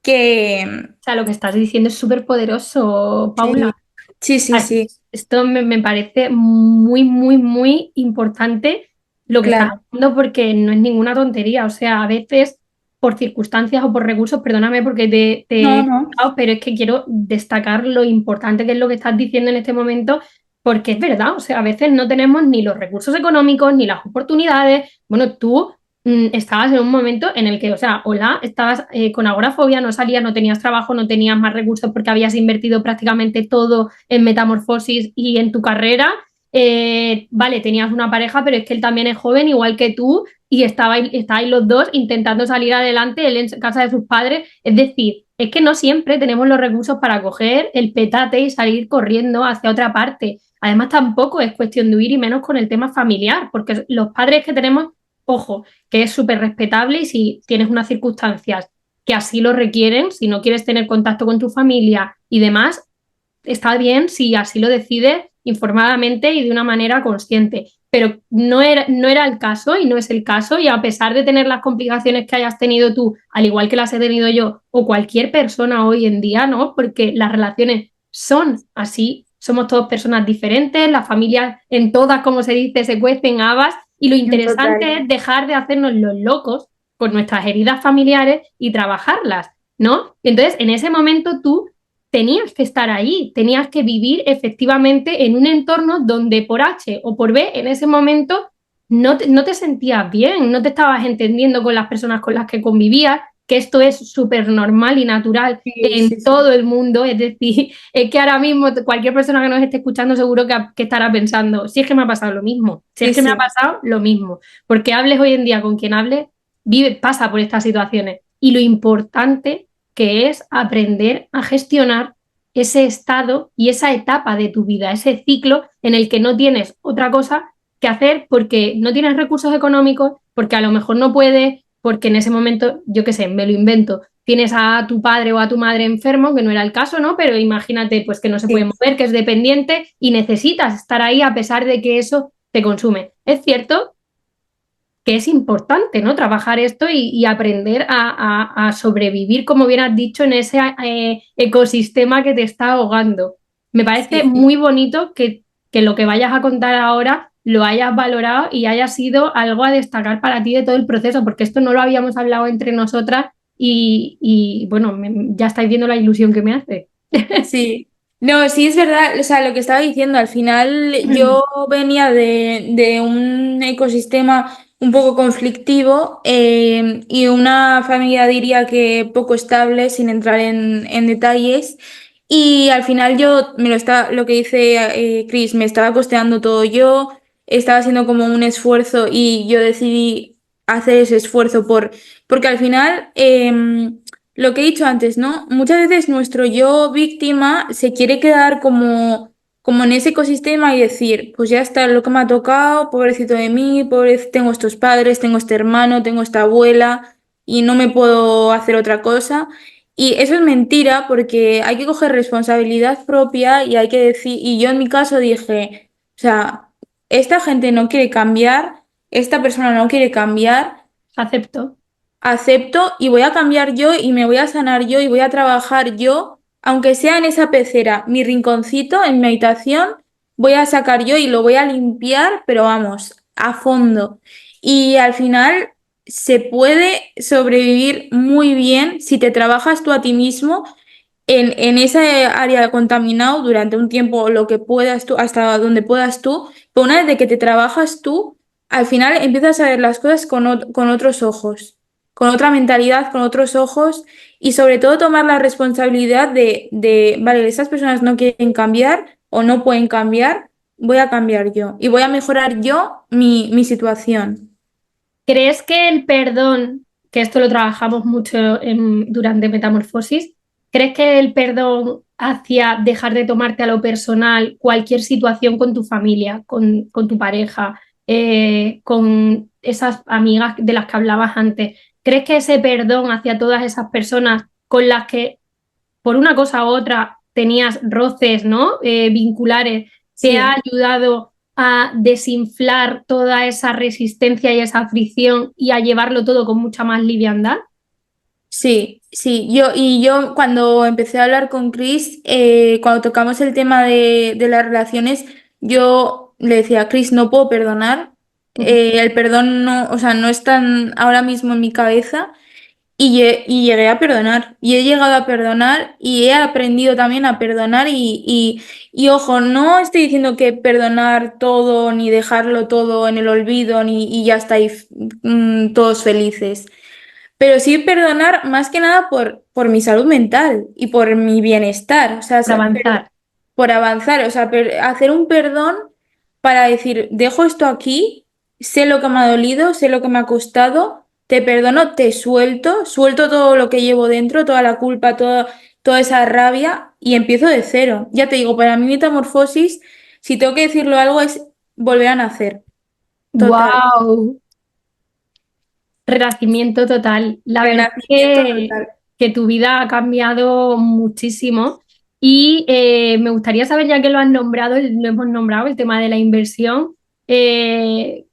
Speaker 2: que
Speaker 1: O sea, lo que estás diciendo es súper poderoso, Paula.
Speaker 2: sí, sí, sí,
Speaker 1: Ah,
Speaker 2: sí,
Speaker 1: esto me parece muy, muy, muy importante lo que estás
Speaker 2: claro.
Speaker 1: haciendo porque no es ninguna tontería. O sea, a veces por circunstancias o por recursos, perdóname porque
Speaker 2: No, no.
Speaker 1: pero es que quiero destacar lo importante que es lo que estás diciendo en este momento porque es verdad. O sea, a veces no tenemos ni los recursos económicos ni las oportunidades. Bueno, tú estabas en un momento en el que, o sea, hola, estabas con agorafobia, no salías, no tenías trabajo, no tenías más recursos porque habías invertido prácticamente todo en metamorfosis y en tu carrera. Vale, tenías una pareja, pero es que él también es joven, igual que tú, y estabais los dos intentando salir adelante, él en casa de sus padres. Es decir, es que no siempre tenemos los recursos para coger el petate y salir corriendo hacia otra parte. Además, tampoco es cuestión de huir y menos con el tema familiar, porque los padres que tenemos, ojo, que es súper respetable y si tienes unas circunstancias que así lo requieren, si no quieres tener contacto con tu familia y demás, está bien si así lo decides informadamente y de una manera consciente. Pero no era el caso y no es el caso, y a pesar de tener las complicaciones que hayas tenido tú, al igual que las he tenido yo o cualquier persona hoy en día, ¿no? Porque las relaciones son así, somos todas personas diferentes, las familias en todas, como se dice, se cuecen habas, y lo interesante
Speaker 2: Total.
Speaker 1: es dejar de hacernos los locos con nuestras heridas familiares y trabajarlas, ¿no? Entonces, en ese momento tú tenías que estar ahí, tenías que vivir efectivamente en un entorno donde por H o por B en ese momento no te sentías bien, no te estabas entendiendo con las personas con las que convivías, que esto es súper normal y natural
Speaker 2: Sí,
Speaker 1: en
Speaker 2: sí, sí.
Speaker 1: todo el mundo. Es decir, es que ahora mismo cualquier persona que nos esté escuchando seguro que estará pensando, si es que me ha pasado lo mismo, si es
Speaker 2: Sí,
Speaker 1: que me ha
Speaker 2: sí.
Speaker 1: pasado lo mismo, porque hables hoy en día con quien hables, pasa por estas situaciones, y lo importante que es aprender a gestionar ese estado y esa etapa de tu vida, ese ciclo en el que no tienes otra cosa que hacer porque no tienes recursos económicos, porque a lo mejor no puedes, porque en ese momento, yo qué sé, me lo invento, tienes a tu padre o a tu madre enfermo, que no era el caso, ¿no? Pero imagínate pues que no se puede
Speaker 2: Sí.
Speaker 1: mover, que es dependiente y necesitas estar ahí a pesar de que eso te consume. Es cierto que es importante, ¿no? Trabajar esto y aprender a sobrevivir, como bien has dicho, en ese ecosistema que te está ahogando. Me parece
Speaker 2: Sí, sí.
Speaker 1: muy bonito que lo que vayas a contar ahora lo hayas valorado y haya sido algo a destacar para ti de todo el proceso, porque esto no lo habíamos hablado entre nosotras y bueno, ya estáis viendo la ilusión que me hace.
Speaker 2: Sí, no, sí es verdad, o sea, lo que estaba diciendo, al final yo venía de un ecosistema un poco conflictivo y una familia diría que poco estable, sin entrar en detalles, y al final yo me lo estaba, lo que dice Chris, me estaba costeando todo yo, estaba haciendo como un esfuerzo y yo decidí hacer ese esfuerzo porque al final... lo que he dicho antes, ¿no? Muchas veces nuestro yo víctima se quiere quedar como en ese ecosistema y decir, pues ya está lo que me ha tocado, pobrecito de mí, tengo estos padres, tengo este hermano, tengo esta abuela y no me puedo hacer otra cosa. Y eso es mentira porque hay que coger responsabilidad propia y hay que decir, y yo en mi caso dije, o sea, esta gente no quiere cambiar, esta persona no quiere cambiar.
Speaker 1: Acepto.
Speaker 2: Acepto y voy a cambiar yo y me voy a sanar yo y voy a trabajar yo, aunque sea en esa pecera, mi rinconcito en mi habitación, voy a sacar yo y lo voy a limpiar, pero vamos, a fondo. Y al final se puede sobrevivir muy bien si te trabajas tú a ti mismo en ese área contaminado durante un tiempo, lo que puedas tú, hasta donde puedas tú, pero una vez de que te trabajas tú, al final empiezas a ver las cosas con otros ojos, con otra mentalidad, con otros ojos y sobre todo tomar la responsabilidad vale, esas personas no quieren cambiar o no pueden cambiar, voy a cambiar yo y voy a mejorar yo mi situación.
Speaker 1: ¿Crees que el perdón, que esto lo trabajamos mucho durante Metamorfosis, crees que el perdón hacia dejar de tomarte a lo personal cualquier situación con tu familia, con tu pareja, con esas amigas de las que hablabas antes, crees que ese perdón hacia todas esas personas con las que por una cosa u otra tenías roces, ¿no? Vinculares, te ha
Speaker 2: Sí.
Speaker 1: ayudado a desinflar toda esa resistencia y esa fricción y a llevarlo todo con mucha más liviandad?
Speaker 2: Sí, sí, yo cuando empecé a hablar con Chris, cuando tocamos el tema de las relaciones, yo le decía, Chris, no puedo perdonar, el perdón no, o sea, no es tan ahora mismo en mi cabeza y llegué a perdonar, y he llegado a perdonar y he aprendido también a perdonar y ojo, no estoy diciendo que perdonar todo ni dejarlo todo en el olvido y ya estáis todos felices. Pero sí perdonar más que nada por mi salud mental y por mi bienestar, o sea,
Speaker 1: Para avanzar.
Speaker 2: por avanzar, o sea, hacer un perdón para decir, dejo esto aquí, sé lo que me ha dolido, sé lo que me ha costado, te perdono, te suelto todo lo que llevo dentro, toda la culpa, toda esa rabia y empiezo de cero. Ya te digo, para mí metamorfosis, si tengo que decirlo algo, es volver a nacer. Total.
Speaker 1: ¡Wow! Renacimiento total. La verdad
Speaker 2: Renacimiento total.
Speaker 1: que tu vida ha cambiado muchísimo Y me gustaría saber, ya que lo has nombrado, lo hemos nombrado, el tema de la inversión, eh,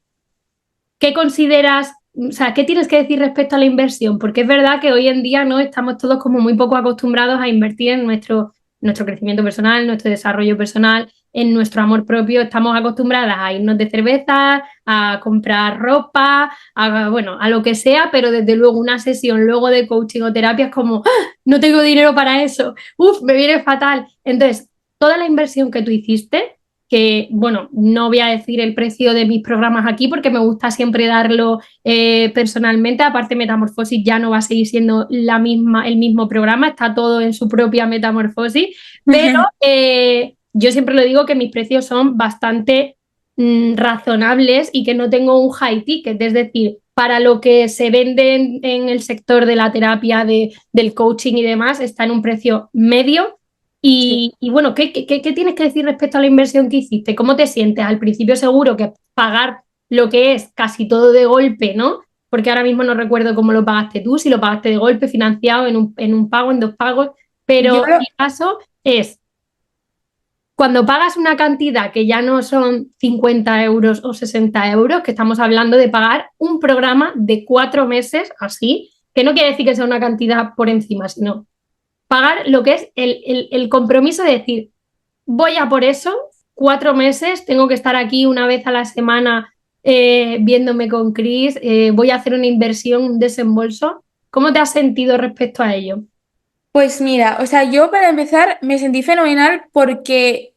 Speaker 1: ¿qué consideras, o sea, qué tienes que decir respecto a la inversión? Porque es verdad que hoy en día no estamos todos como muy poco acostumbrados a invertir en nuestro crecimiento personal, nuestro desarrollo personal, en nuestro amor propio. Estamos acostumbradas a irnos de cerveza, a comprar ropa, bueno, a lo que sea, pero desde luego una sesión luego de coaching o terapia es como, ¡ah! No tengo dinero para eso, uf, me viene fatal. Entonces, toda la inversión que tú hiciste, que, bueno, no voy a decir el precio de mis programas aquí porque me gusta siempre darlo personalmente. Aparte, Metamorfosis ya no va a seguir siendo el mismo programa, está todo en su propia metamorfosis, pero yo siempre lo digo que mis precios son bastante razonables y que no tengo un high ticket, es decir, para lo que se vende en el sector de la terapia, del coaching y demás, está en un precio medio.
Speaker 2: Sí.
Speaker 1: Y bueno, ¿qué tienes que decir respecto a la inversión que hiciste? ¿Cómo te sientes? Al principio seguro que pagar lo que es casi todo de golpe, ¿no? Porque ahora mismo no recuerdo cómo lo pagaste tú, si lo pagaste de golpe, financiado en un pago, en dos pagos,
Speaker 2: Yo
Speaker 1: pero
Speaker 2: lo,
Speaker 1: mi caso es, cuando pagas una cantidad que ya no son 50 euros o 60 euros, que estamos hablando de pagar un programa de 4 meses así, que no quiere decir que sea una cantidad por encima, sino pagar lo que es el compromiso de decir, voy a por eso, 4 meses, tengo que estar aquí una vez a la semana viéndome con Chris, voy a hacer una inversión, un desembolso. ¿Cómo te has sentido respecto a ello?
Speaker 2: pues mira, o sea, yo para empezar me sentí fenomenal porque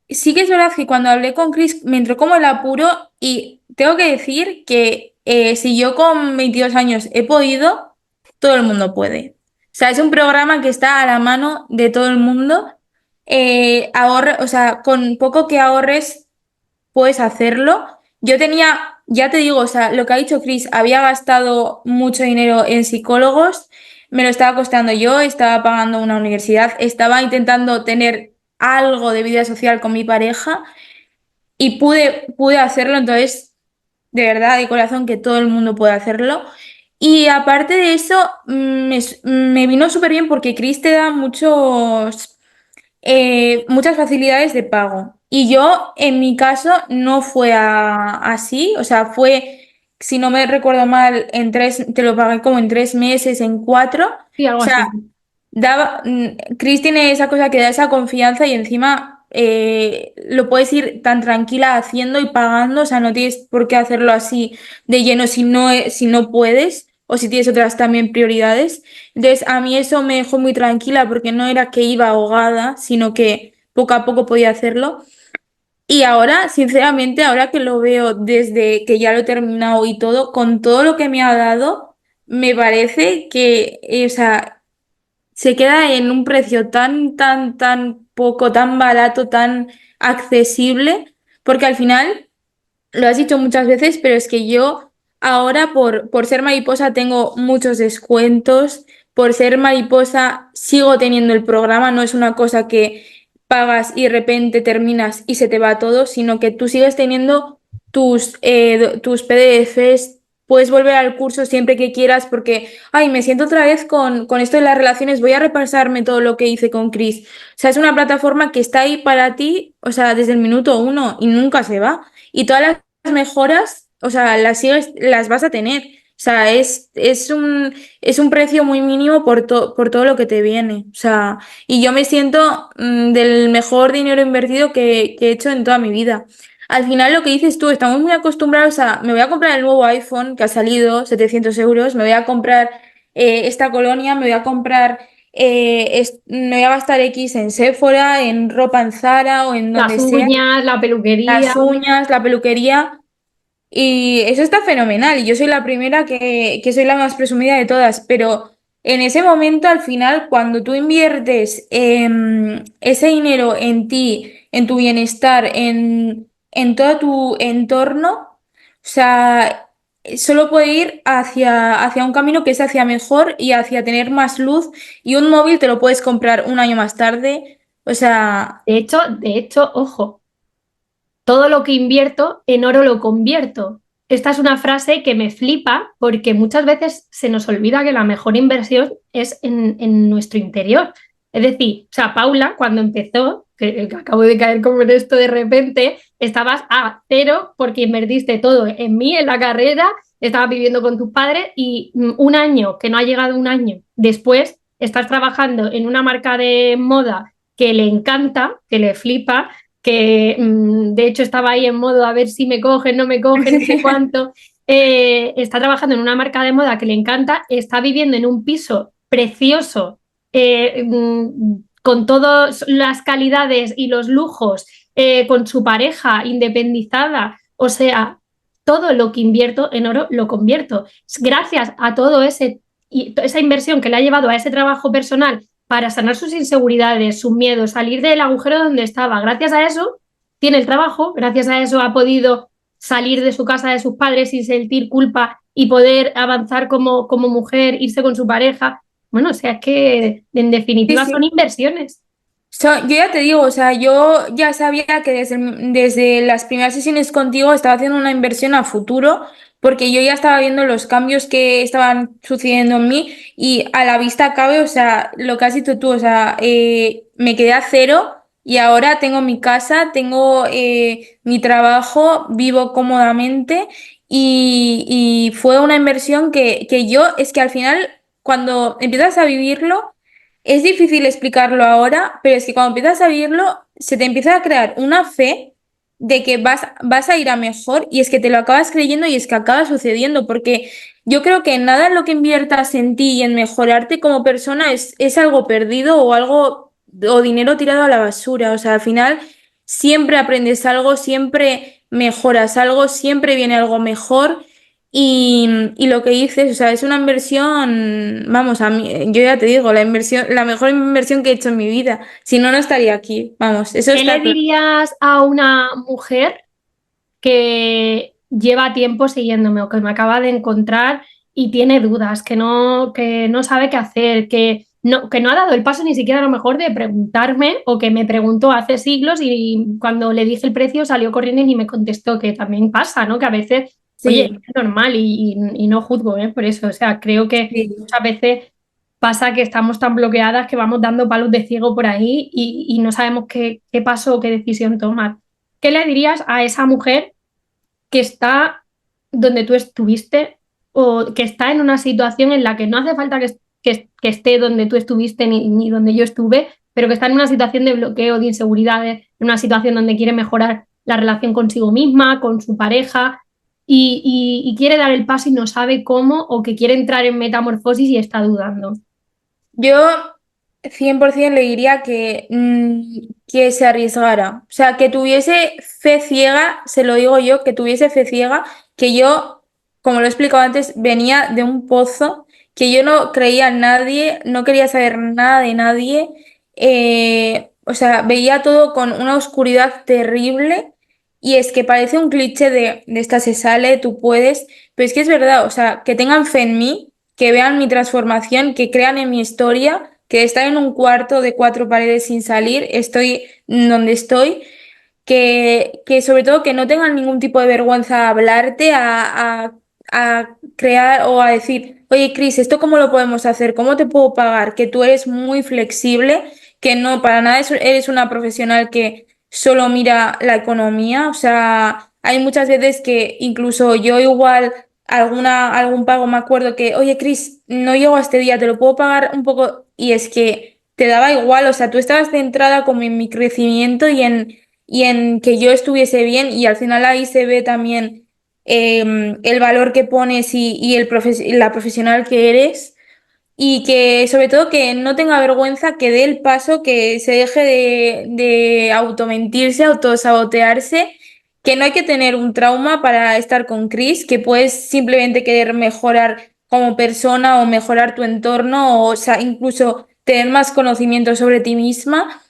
Speaker 2: sí que es verdad que cuando hablé con Chris me entró como el apuro y tengo que decir que si yo con 22 años he podido, todo el mundo puede. O sea, es un programa que está a la mano de todo el mundo. O sea, con poco que ahorres puedes hacerlo. Yo tenía, ya te digo, o sea, lo que ha dicho Chris, había gastado mucho dinero en psicólogos, me lo estaba costando yo, estaba pagando una universidad, estaba intentando tener algo de vida social con mi pareja y pude hacerlo, entonces, de verdad, de corazón, que todo el mundo puede hacerlo. Y aparte de eso, me vino súper bien porque Chris te da muchas facilidades de pago. Y yo, en mi caso, no fue así. O sea, fue, si no me recuerdo mal, te lo pagué como en 3 meses, en 4. O
Speaker 1: Sí, algo
Speaker 2: sea,
Speaker 1: así.
Speaker 2: Chris tiene esa cosa que da esa confianza y encima lo puedes ir tan tranquila haciendo y pagando. O sea, no tienes por qué hacerlo así de lleno si no puedes o si tienes otras también prioridades. Entonces, a mí eso me dejó muy tranquila porque no era que iba ahogada, sino que poco a poco podía hacerlo. Y ahora, sinceramente, ahora que lo veo desde que ya lo he terminado y todo, con todo lo que me ha dado, me parece que, o sea, se queda en un precio tan poco, tan barato, tan accesible, porque al final lo has dicho muchas veces, pero es que yo ahora por ser mariposa tengo muchos descuentos, por ser mariposa sigo teniendo el programa, no es una cosa que pagas y de repente terminas y se te va todo, sino que tú sigues teniendo tus PDFs, puedes volver al curso siempre que quieras porque, ay, me siento otra vez con esto de las relaciones, voy a repasarme todo lo que hice con Chris. O sea, es una plataforma que está ahí para ti, o sea, desde el minuto uno y nunca se va. Y todas las mejoras, o sea, las vas a tener. O sea, es un precio muy mínimo por todo lo que te viene. O sea, y yo me siento del mejor dinero invertido que he hecho en toda mi vida. Al final, lo que dices tú, estamos muy acostumbrados a, me voy a comprar el nuevo iPhone que ha salido, 700 euros, me voy a comprar esta colonia, me voy a comprar, me voy a gastar X en Sephora, en ropa en Zara o en
Speaker 1: Las
Speaker 2: donde sea,
Speaker 1: uñas, la peluquería.
Speaker 2: las uñas, la peluquería. Y eso está fenomenal. Y yo soy la primera que soy la más presumida de todas. Pero en ese momento, al final, cuando tú inviertes ese dinero en ti, en tu bienestar, en todo tu entorno, o sea, solo puede ir hacia un camino que es hacia mejor y hacia tener más luz. Y un móvil te lo puedes comprar un año más tarde. O sea,
Speaker 1: De hecho, ojo, todo lo que invierto en oro lo convierto. Esta es una frase que me flipa porque muchas veces se nos olvida que la mejor inversión es en nuestro interior. Es decir, o sea, Paula, cuando empezó, que acabo de caer como en esto de repente, estabas a cero porque invertiste todo en mí, en la carrera, estabas viviendo con tus padres y un año, que no ha llegado un año después, estás trabajando en una marca de moda que le encanta, que le flipa, que de hecho estaba ahí en modo a ver si me cogen, no me cogen, no sé cuánto. Está trabajando en una marca de moda que le encanta, está viviendo en un piso precioso, con todas las calidades y los lujos, con su pareja independizada, o sea, todo lo que invierto en oro lo convierto. Gracias a todo ese y esa inversión que le ha llevado a ese trabajo personal para sanar sus inseguridades, sus miedos, salir del agujero donde estaba. Gracias a eso tiene el trabajo, gracias a eso ha podido salir de su casa de sus padres sin sentir culpa y poder avanzar como mujer, irse con su pareja. Bueno, o sea, es que en
Speaker 2: Sí,
Speaker 1: definitiva son
Speaker 2: sí.
Speaker 1: inversiones.
Speaker 2: Yo ya te digo, o sea, yo ya sabía que desde las primeras sesiones contigo estaba haciendo una inversión a futuro, porque yo ya estaba viendo los cambios que estaban sucediendo en mí y a la vista cabe, o sea, lo que has dicho tú, o sea, me quedé a cero y ahora tengo mi casa, tengo mi trabajo, vivo cómodamente y fue una inversión que yo, es que al final, cuando empiezas a vivirlo, es difícil explicarlo ahora, pero es que cuando empiezas a vivirlo, se te empieza a crear una fe de que vas a ir a mejor y es que te lo acabas creyendo y es que acaba sucediendo, porque yo creo que nada en lo que inviertas en ti y en mejorarte como persona es algo perdido o algo o dinero tirado a la basura. O sea, al final siempre aprendes algo, siempre mejoras algo, siempre viene algo mejor. Y lo que dices, o sea, es una inversión, vamos, a mí, yo ya te digo, la inversión, la mejor inversión que he hecho en mi vida. Si no, no estaría aquí. Vamos, eso
Speaker 1: ¿Qué le
Speaker 2: está claro.
Speaker 1: dirías a una mujer que lleva tiempo siguiéndome o que me acaba de encontrar y tiene dudas, que no sabe qué hacer, que no ha dado el paso ni siquiera a lo mejor de preguntarme o que me preguntó hace siglos y cuando le dije el precio salió corriendo y ni me contestó, que también pasa, ¿no? Que a veces, oye,
Speaker 2: Sí,
Speaker 1: es normal y no juzgo, ¿eh? Por eso, o sea, creo que
Speaker 2: sí.
Speaker 1: muchas veces pasa que estamos tan bloqueadas que vamos dando palos de ciego por ahí y no sabemos qué paso o qué decisión tomar. ¿Qué le dirías a esa mujer que está donde tú estuviste o que está en una situación en la que no hace falta que esté donde tú estuviste ni donde yo estuve, pero que está en una situación de bloqueo, de inseguridades, en una situación donde quiere mejorar la relación consigo misma, con su pareja y quiere dar el paso y no sabe cómo o que quiere entrar en metamorfosis y está dudando?
Speaker 2: Yo 100% le diría que se arriesgara. O sea, que tuviese fe ciega, se lo digo yo, que tuviese fe ciega, que yo, como lo he explicado antes, venía de un pozo, que yo no creía en nadie, no quería saber nada de nadie. O sea, veía todo con una oscuridad terrible. Y es que parece un cliché de esta se sale, tú puedes, pero es que es verdad, o sea, que tengan fe en mí, que vean mi transformación, que crean en mi historia, que estar en un cuarto de cuatro paredes sin salir, estoy donde estoy, que sobre todo que no tengan ningún tipo de vergüenza a hablarte, a crear o a decir, oye, Cris, ¿esto cómo lo podemos hacer? ¿Cómo te puedo pagar? Que tú eres muy flexible, que no, para nada eres una profesional que solo mira la economía, o sea, hay muchas veces que incluso yo igual algún pago me acuerdo que, oye, Cris, no llego a este día, te lo puedo pagar un poco y es que te daba igual, o sea, tú estabas centrada como en mi crecimiento y en que yo estuviese bien y al final ahí se ve también el valor que pones y la profesional que eres y que sobre todo que no tenga vergüenza, que dé el paso, que se deje de automentirse, autosabotearse, que no hay que tener un trauma para estar con Chris, que puedes simplemente querer mejorar como persona o mejorar tu entorno o sea, incluso tener más conocimiento sobre ti misma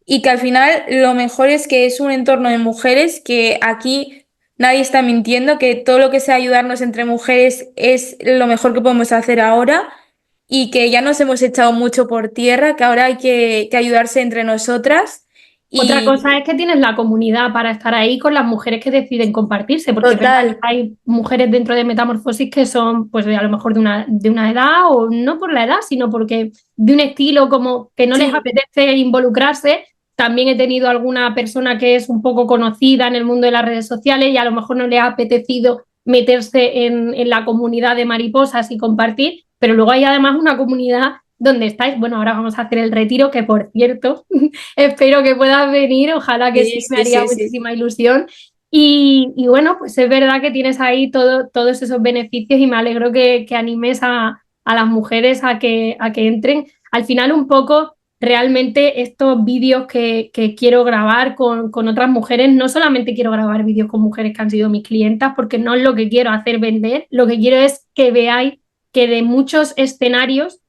Speaker 2: y que al final lo mejor es que es un entorno de mujeres, que aquí nadie está mintiendo, que todo lo que sea ayudarnos entre mujeres es lo mejor que podemos hacer ahora y que ya nos hemos echado mucho por tierra, que ahora hay que ayudarse entre nosotras
Speaker 1: Otra cosa es que tienes la comunidad para estar ahí con las mujeres que deciden compartirse, porque es verdad que
Speaker 2: Total,
Speaker 1: hay mujeres dentro de Metamorfosis que son, pues, a lo mejor de una edad, o no por la edad, sino porque de un estilo como que no les
Speaker 2: sí,
Speaker 1: apetece involucrarse. También he tenido alguna persona que es un poco conocida en el mundo de las redes sociales y a lo mejor no le ha apetecido meterse en la comunidad de mariposas y compartir, pero luego hay además una comunidad donde estáis. Bueno, ahora vamos a hacer el retiro, que por cierto, espero que puedas venir, ojalá que sí,
Speaker 2: sí,
Speaker 1: me
Speaker 2: sí,
Speaker 1: haría
Speaker 2: sí, sí.
Speaker 1: muchísima ilusión. Y bueno, pues es verdad que tienes ahí todos esos beneficios y me alegro que animes a las mujeres a que entren. Al final, un poco, realmente estos vídeos que quiero grabar con otras mujeres, no solamente quiero grabar vídeos con mujeres que han sido mis clientas, porque no es lo que quiero hacer vender, lo que quiero es que veáis que de muchos escenarios,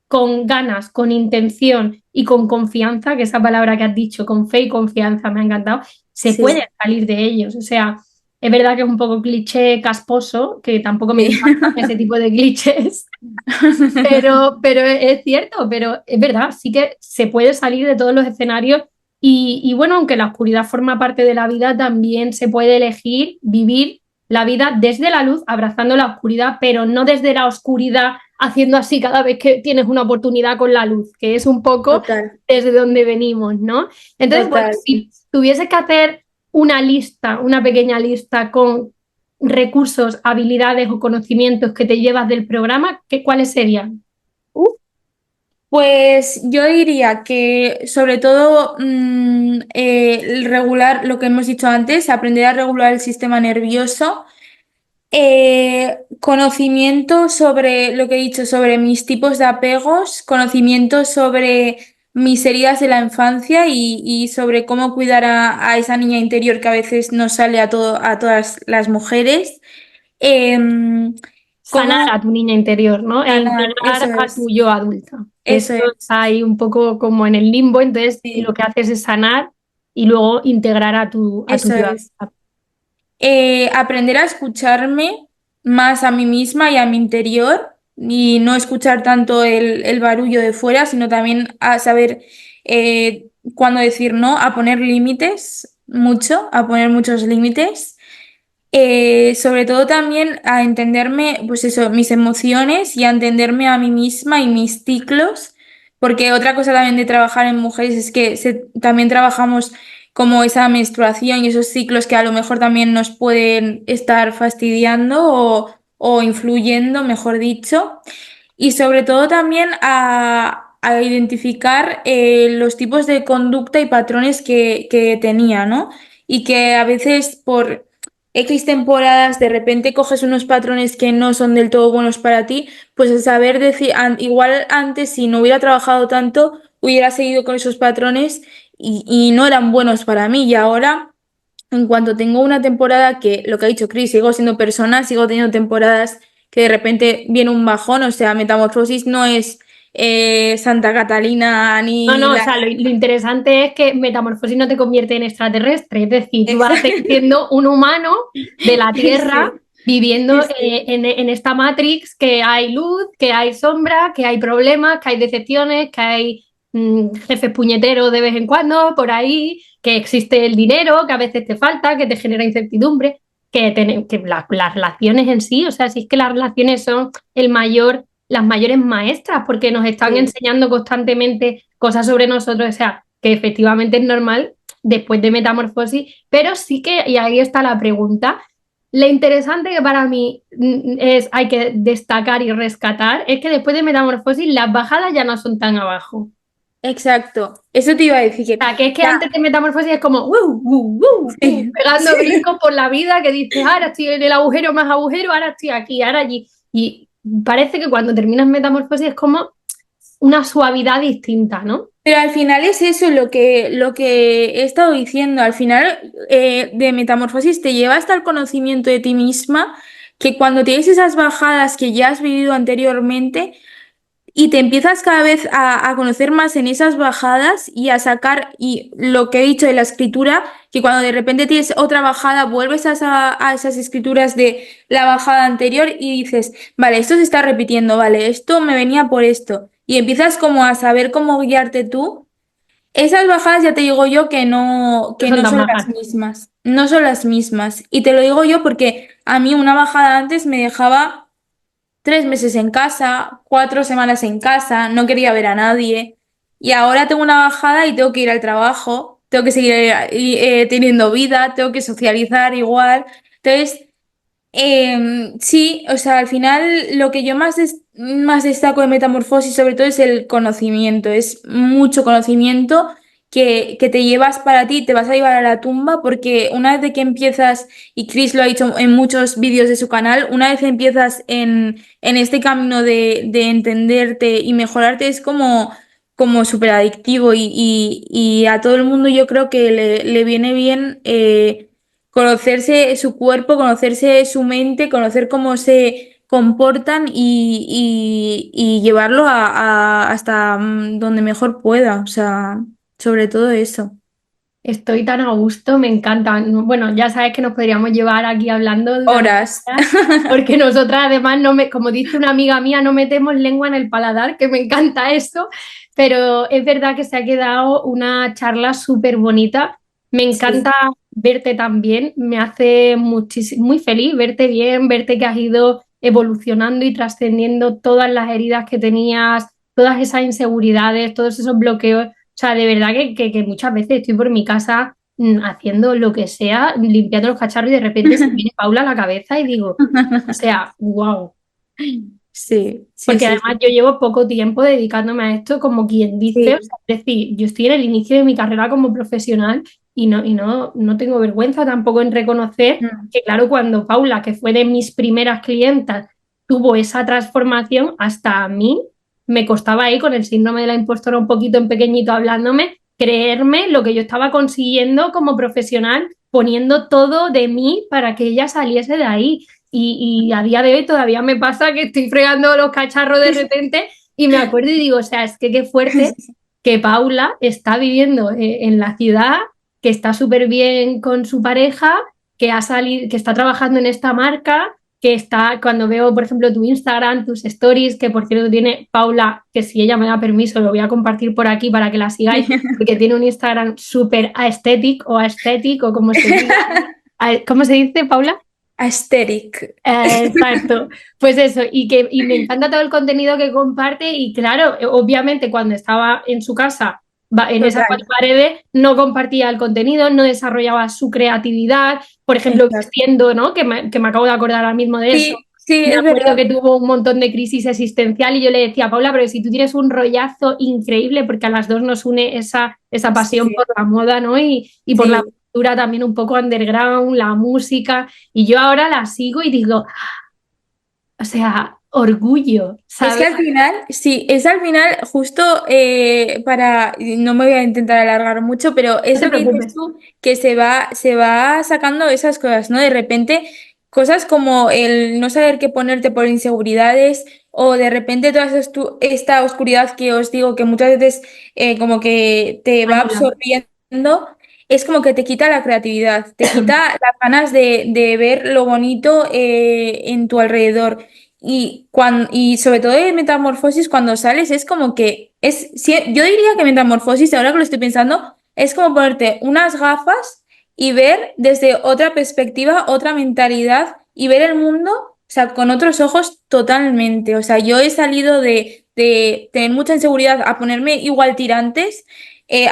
Speaker 1: con ganas, con intención y con confianza, que esa palabra que has dicho, con fe y confianza, me ha encantado, se
Speaker 2: Sí,
Speaker 1: puede salir de ellos. O sea, es verdad que es un poco cliché casposo, que tampoco me
Speaker 2: sí.
Speaker 1: encantan ese tipo de clichés, pero es cierto, pero es verdad, sí que se puede salir de todos los escenarios y bueno, aunque la oscuridad forma parte de la vida, también se puede elegir vivir la vida desde la luz, abrazando la oscuridad, pero no desde la oscuridad haciendo así cada vez que tienes una oportunidad con la luz, que es un poco
Speaker 2: Total,
Speaker 1: desde donde venimos, ¿no? Entonces, bueno,
Speaker 2: total.
Speaker 1: si tuvieses que hacer una lista, una pequeña lista con recursos, habilidades o conocimientos que te llevas del programa, ¿cuáles serían?
Speaker 2: Pues yo diría que sobre todo el regular lo que hemos dicho antes, aprender a regular el sistema nervioso, conocimiento sobre lo que he dicho sobre mis tipos de apegos, conocimiento sobre mis heridas de la infancia y sobre cómo cuidar a esa niña interior que a veces no sale a todas las mujeres. Em,
Speaker 1: Sanar
Speaker 2: cómo
Speaker 1: a tu niña interior, ¿no? E
Speaker 2: ganar, eso
Speaker 1: integrar a tu
Speaker 2: es,
Speaker 1: yo adulta, que
Speaker 2: eso
Speaker 1: esto
Speaker 2: es.
Speaker 1: está ahí un poco como en el limbo, entonces lo
Speaker 2: Sí,
Speaker 1: que haces es sanar y luego integrar a tu
Speaker 2: eso
Speaker 1: yo
Speaker 2: es.
Speaker 1: adulta.
Speaker 2: Aprender a escucharme más a mí misma y a mi interior y no escuchar tanto el barullo de fuera, sino también a saber cuándo decir no, a poner límites, mucho, a poner muchos límites. Sobre todo también a entenderme, pues eso, mis emociones y a entenderme a mí misma y mis ciclos, porque otra cosa también de trabajar en mujeres es que también trabajamos como esa menstruación y esos ciclos que a lo mejor también nos pueden estar fastidiando o influyendo, mejor dicho, y sobre todo también a identificar los tipos de conducta y patrones que tenía, ¿no? Y que a veces por X temporadas de repente coges unos patrones que no son del todo buenos para ti, pues el saber decir, igual antes si no hubiera trabajado tanto, hubiera seguido con esos patrones y no eran buenos para mí. Y ahora, en cuanto tengo una temporada que, lo que ha dicho Chris, sigo siendo persona, sigo teniendo temporadas que de repente viene un bajón, o sea, Metamorfosis no es Santa Catalina
Speaker 1: No,
Speaker 2: ni
Speaker 1: no, o
Speaker 2: la...
Speaker 1: sea, lo interesante es que Metamorfosis no te convierte en extraterrestre, es decir, tú vas a seguir
Speaker 2: Exacto.
Speaker 1: siendo un humano de la Tierra
Speaker 2: Sí,
Speaker 1: viviendo
Speaker 2: sí, sí.
Speaker 1: en esta Matrix, que hay luz, que hay sombra, que hay problemas, que hay decepciones, que hay jefes puñeteros de vez en cuando por ahí, que existe el dinero, que a veces te falta, que te genera incertidumbre, que las relaciones en sí, o sea, si es que las relaciones son las mayores maestras, porque nos están
Speaker 2: Sí.
Speaker 1: enseñando constantemente cosas sobre nosotros, o sea, que efectivamente es normal después de Metamorfosis, pero sí que, y ahí está la pregunta, lo interesante que para mí hay que destacar y rescatar es que después de Metamorfosis las bajadas ya no son tan abajo.
Speaker 2: Exacto, eso te iba a decir
Speaker 1: O sea, que es que
Speaker 2: ya,
Speaker 1: antes de Metamorfosis es como
Speaker 2: sí,
Speaker 1: pegando
Speaker 2: sí.
Speaker 1: brincos por la vida, que dices, ahora estoy en el agujero más agujero, ahora estoy aquí, ahora allí. Y parece que cuando terminas Metamorfosis es como una suavidad distinta, ¿no?
Speaker 2: Pero al final es eso lo que he estado diciendo. Al final de Metamorfosis te lleva hasta el conocimiento de ti misma, que cuando tienes esas bajadas que ya has vivido anteriormente, y te empiezas cada vez a conocer más en esas bajadas y a sacar, y lo que he dicho de la escritura, que cuando de repente tienes otra bajada, vuelves a esas escrituras de la bajada anterior y dices, vale, esto se está repitiendo, vale, esto me venía por esto. Y empiezas como a saber cómo guiarte tú Esas bajadas ya te digo yo
Speaker 1: No
Speaker 2: que
Speaker 1: son
Speaker 2: no
Speaker 1: tan
Speaker 2: son las
Speaker 1: bajas.
Speaker 2: mismas. No son las mismas. Y te lo digo yo porque a mí una bajada antes me dejaba 3 meses en casa, 4 semanas en casa, no quería ver a nadie. Y ahora tengo una bajada y tengo que ir al trabajo, tengo que seguir teniendo vida, tengo que socializar igual. Entonces, sí, o sea, al final lo que yo más destaco de Metamorfosis sobre todo es el conocimiento, es mucho conocimiento que te llevas para ti, te vas a llevar a la tumba porque una vez de que empiezas, y Chris lo ha dicho en muchos vídeos de su canal, una vez empiezas en este camino de entenderte y mejorarte es como súper adictivo y a todo el mundo yo creo que le viene bien. Conocerse su cuerpo, conocerse su mente, conocer cómo se comportan y llevarlo hasta donde mejor pueda. O sea, sobre todo eso.
Speaker 1: Estoy tan a gusto, me encanta. Bueno, ya sabes que nos podríamos llevar aquí hablando durante
Speaker 2: Horas.
Speaker 1: horas, porque nosotras además, como dice una amiga mía, no metemos lengua en el paladar, que me encanta eso, pero es verdad que se ha quedado una charla súper bonita. Me encanta
Speaker 2: Sí.
Speaker 1: verte también, me hace muy feliz verte bien, verte que has ido evolucionando y trascendiendo todas las heridas que tenías, todas esas inseguridades, todos esos bloqueos. O sea, de verdad que muchas veces estoy por mi casa haciendo lo que sea, limpiando los cacharros y de repente se me viene Paula a la cabeza y digo, o sea, wow.
Speaker 2: Sí, sí,
Speaker 1: Porque
Speaker 2: sí,
Speaker 1: además
Speaker 2: sí.
Speaker 1: yo llevo poco tiempo dedicándome a esto, como quien dice, o
Speaker 2: Sí.
Speaker 1: sea, es decir, yo estoy en el inicio de mi carrera como profesional y no tengo vergüenza tampoco en reconocer
Speaker 2: Mm.
Speaker 1: que, claro, cuando Paula, que fue de mis primeras clientas, tuvo esa transformación, hasta a mí me costaba ahí con el síndrome de la impostora un poquito en pequeñito hablándome, creerme lo que yo estaba consiguiendo como profesional, poniendo todo de mí para que ella saliese de ahí. Y a día de hoy todavía me pasa que estoy fregando los cacharros de repente y me acuerdo y digo, o sea, es que qué fuerte que Paula está viviendo en la ciudad, que está súper bien con su pareja, que ha salido, que está trabajando en esta marca, que está, cuando veo, por ejemplo, tu Instagram, tus stories, que por cierto tiene Paula, que si ella me da permiso, lo voy a compartir por aquí para que la sigáis, porque tiene un Instagram súper aesthetic o como se diga. ¿Cómo se dice, Paula?
Speaker 2: Aesthetic.
Speaker 1: Exacto, pues eso, y me encanta todo el contenido que comparte y claro, obviamente cuando estaba en su casa, en esas
Speaker 2: Total.
Speaker 1: cuatro paredes, no compartía el contenido, no desarrollaba su creatividad, por ejemplo,
Speaker 2: Exacto.
Speaker 1: vistiendo, ¿no? Que me acabo de acordar ahora mismo de eso.
Speaker 2: Sí, sí,
Speaker 1: Me
Speaker 2: es
Speaker 1: acuerdo
Speaker 2: verdad.
Speaker 1: que tuvo un montón de crisis existencial y yo le decía, Paula, pero si tú tienes un rollazo increíble, porque a las dos nos une esa pasión por
Speaker 2: Sí,
Speaker 1: la moda, ¿no? Y por la
Speaker 2: sí.
Speaker 1: cultura también un poco underground, la música. Y yo ahora la sigo y digo, o sea, orgullo,
Speaker 2: Es que
Speaker 1: ¿sabes?
Speaker 2: al final, sí, es al final justo no me voy a intentar alargar mucho, pero
Speaker 1: No
Speaker 2: es
Speaker 1: te
Speaker 2: lo que dices
Speaker 1: preocupes.
Speaker 2: tú, que se va sacando esas cosas, ¿no? De repente, cosas como el no saber qué ponerte por inseguridades, o de repente toda esta oscuridad que os digo que muchas veces como que te va
Speaker 1: Anula.
Speaker 2: absorbiendo, es como que te quita la creatividad, te quita las ganas de ver lo bonito en tu alrededor. Y sobre todo de Metamorfosis, cuando sales, es como que yo diría que Metamorfosis, ahora que lo estoy pensando, es como ponerte unas gafas y ver desde otra perspectiva, otra mentalidad y ver el mundo, o sea, con otros ojos totalmente. O sea, yo he salido de tener mucha inseguridad a ponerme igual tirantes,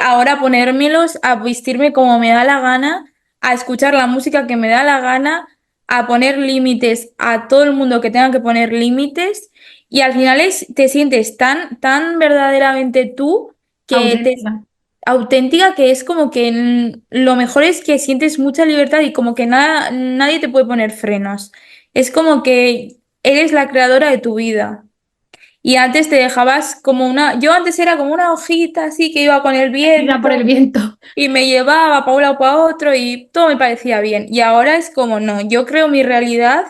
Speaker 2: ahora a ponérmelos, a vestirme como me da la gana, a escuchar la música que me da la gana, a poner límites a todo el mundo que tenga que poner límites y al final te sientes tan verdaderamente tú que
Speaker 1: Auténtica.
Speaker 2: auténtica que es como que lo mejor es que sientes mucha libertad y como que nadie te puede poner frenos. Es como que eres la creadora de tu vida. Y antes te dejabas yo antes era como una hojita así que iba con el
Speaker 1: Tira por el
Speaker 2: viento
Speaker 1: viento.
Speaker 2: y me llevaba para un lado para otro y todo me parecía bien. Y ahora es como, no, yo creo mi realidad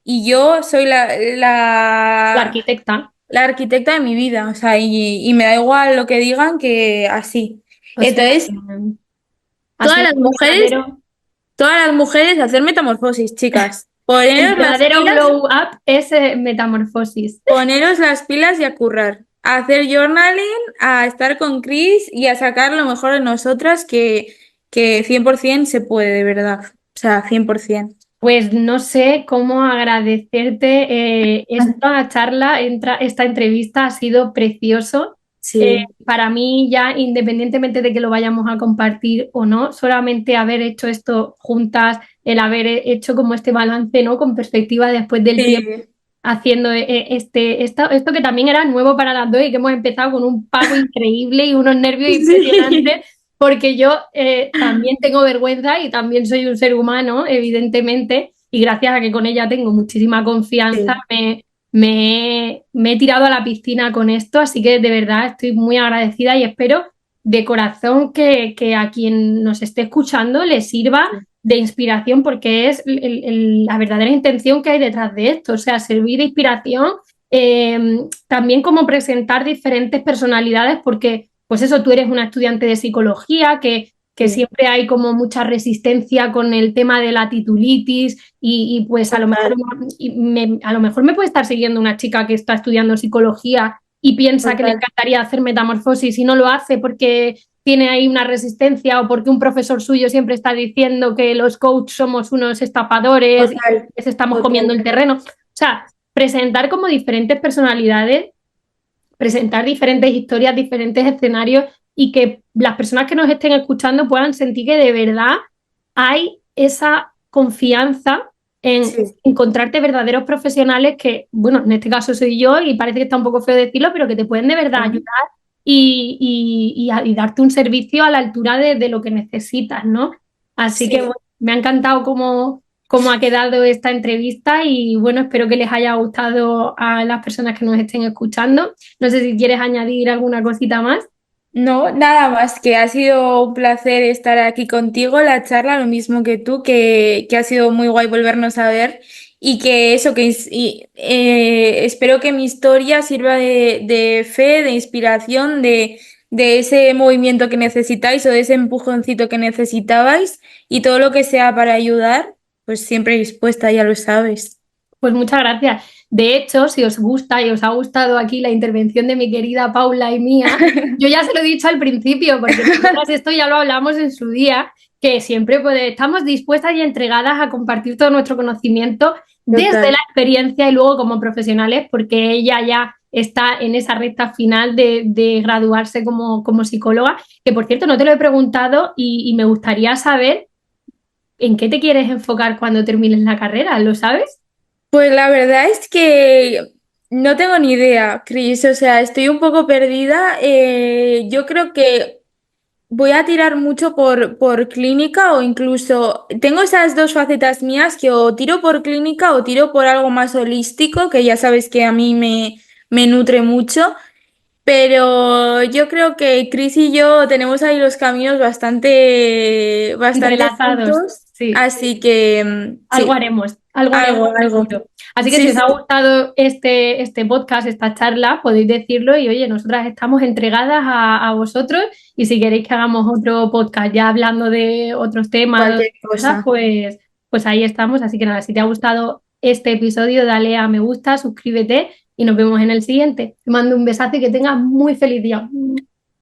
Speaker 2: y yo soy
Speaker 1: La arquitecta.
Speaker 2: la arquitecta de mi vida, o sea, y me da igual lo que digan que así.
Speaker 1: O sea,
Speaker 2: Entonces,
Speaker 1: ha
Speaker 2: todas
Speaker 1: sido
Speaker 2: las
Speaker 1: un
Speaker 2: mujeres,
Speaker 1: verdadero,
Speaker 2: todas las mujeres hacer metamorfosis, chicas.
Speaker 1: el verdadero glow up es metamorfosis.
Speaker 2: Poneros las pilas y a currar. a hacer journaling, a estar con Chris y a sacar lo mejor de nosotras que 100% se puede, de verdad. O sea, 100%.
Speaker 1: Pues no sé cómo agradecerte esta charla, esta entrevista ha sido precioso.
Speaker 2: Sí,
Speaker 1: Para mí ya, independientemente de que lo vayamos a compartir o no, solamente haber hecho esto juntas, el haber hecho como este balance, ¿no? Con perspectiva después del tiempo
Speaker 2: sí,
Speaker 1: haciendo esto que también era nuevo para las dos y que hemos empezado con un pago increíble y unos nervios
Speaker 2: sí,
Speaker 1: impresionantes, porque yo también tengo vergüenza y también soy un ser humano, evidentemente, y gracias a que con ella tengo muchísima confianza,
Speaker 2: sí,
Speaker 1: me he tirado a la piscina con esto, así que de verdad estoy muy agradecida y espero de corazón que a quien nos esté escuchando le sirva
Speaker 2: sí,
Speaker 1: de inspiración porque es la verdadera intención que hay detrás de esto, o sea, servir de inspiración, también como presentar diferentes personalidades porque, pues eso, tú eres una estudiante de psicología que
Speaker 2: sí.
Speaker 1: siempre hay como mucha resistencia con el tema de la titulitis pues
Speaker 2: Total,
Speaker 1: a lo mejor me puede estar siguiendo una chica que está estudiando psicología y piensa que le
Speaker 2: total,
Speaker 1: encantaría hacer metamorfosis y no lo hace porque tiene ahí una resistencia o porque un profesor suyo siempre está diciendo que los coaches somos unos estafadores y
Speaker 2: total,
Speaker 1: les estamos comiendo
Speaker 2: total.
Speaker 1: el terreno. O sea, presentar como diferentes personalidades, presentar diferentes historias, diferentes escenarios y que las personas que nos estén escuchando puedan sentir que de verdad hay esa confianza en
Speaker 2: Sí,
Speaker 1: encontrarte verdaderos profesionales que, bueno, en este caso soy yo y parece que está un poco feo decirlo, pero que te pueden de verdad ayudar
Speaker 2: sí,
Speaker 1: y darte un servicio a la altura de lo que necesitas, ¿no? Así que bueno,
Speaker 2: sí.
Speaker 1: me ha encantado cómo ha quedado esta entrevista y bueno, espero que les haya gustado a las personas que nos estén escuchando. No sé si quieres añadir alguna cosita más.
Speaker 2: No, nada más, que ha sido un placer estar aquí contigo, la charla, lo mismo que tú, que ha sido muy guay volvernos a ver y que eso, espero que mi historia sirva de fe, de inspiración, de ese movimiento que necesitáis o de ese empujoncito que necesitabais y todo lo que sea para ayudar, pues siempre dispuesta, ya lo sabes.
Speaker 1: Pues muchas gracias. De hecho, si os gusta y os ha gustado aquí la intervención de mi querida Paula y mía, yo ya se lo he dicho al principio, porque nosotras esto ya lo hablamos en su día, que siempre pues, estamos dispuestas y entregadas a compartir todo nuestro conocimiento desde la
Speaker 2: Total.
Speaker 1: experiencia y luego como profesionales, porque ella ya está en esa recta final de graduarse como psicóloga, que por cierto no te lo he preguntado y me gustaría saber en qué te quieres enfocar cuando termines la carrera, ¿lo sabes?
Speaker 2: Pues la verdad es que no tengo ni idea, Cris. O sea, estoy un poco perdida. Yo creo que voy a tirar mucho por clínica o incluso tengo esas dos facetas mías que o tiro por clínica o tiro por algo más holístico, que ya sabes que a mí me nutre mucho. Pero yo creo que Chris y yo tenemos ahí los caminos bastante
Speaker 1: Entrelazados,
Speaker 2: juntos.
Speaker 1: sí.
Speaker 2: Así que sí,
Speaker 1: Algo haremos
Speaker 2: algo.
Speaker 1: seguro. Así que si
Speaker 2: Sí,
Speaker 1: os ha
Speaker 2: sí.
Speaker 1: gustado este podcast, esta charla, podéis decirlo y oye, nosotras estamos entregadas a vosotros y si queréis que hagamos otro podcast ya hablando de otros temas, de
Speaker 2: Cualquier
Speaker 1: otras cosas,
Speaker 2: cosa.
Speaker 1: pues ahí estamos. Así que nada, si te ha gustado este episodio, dale a me gusta, suscríbete y nos vemos en el siguiente. Te mando un besazo y que tengas muy feliz día.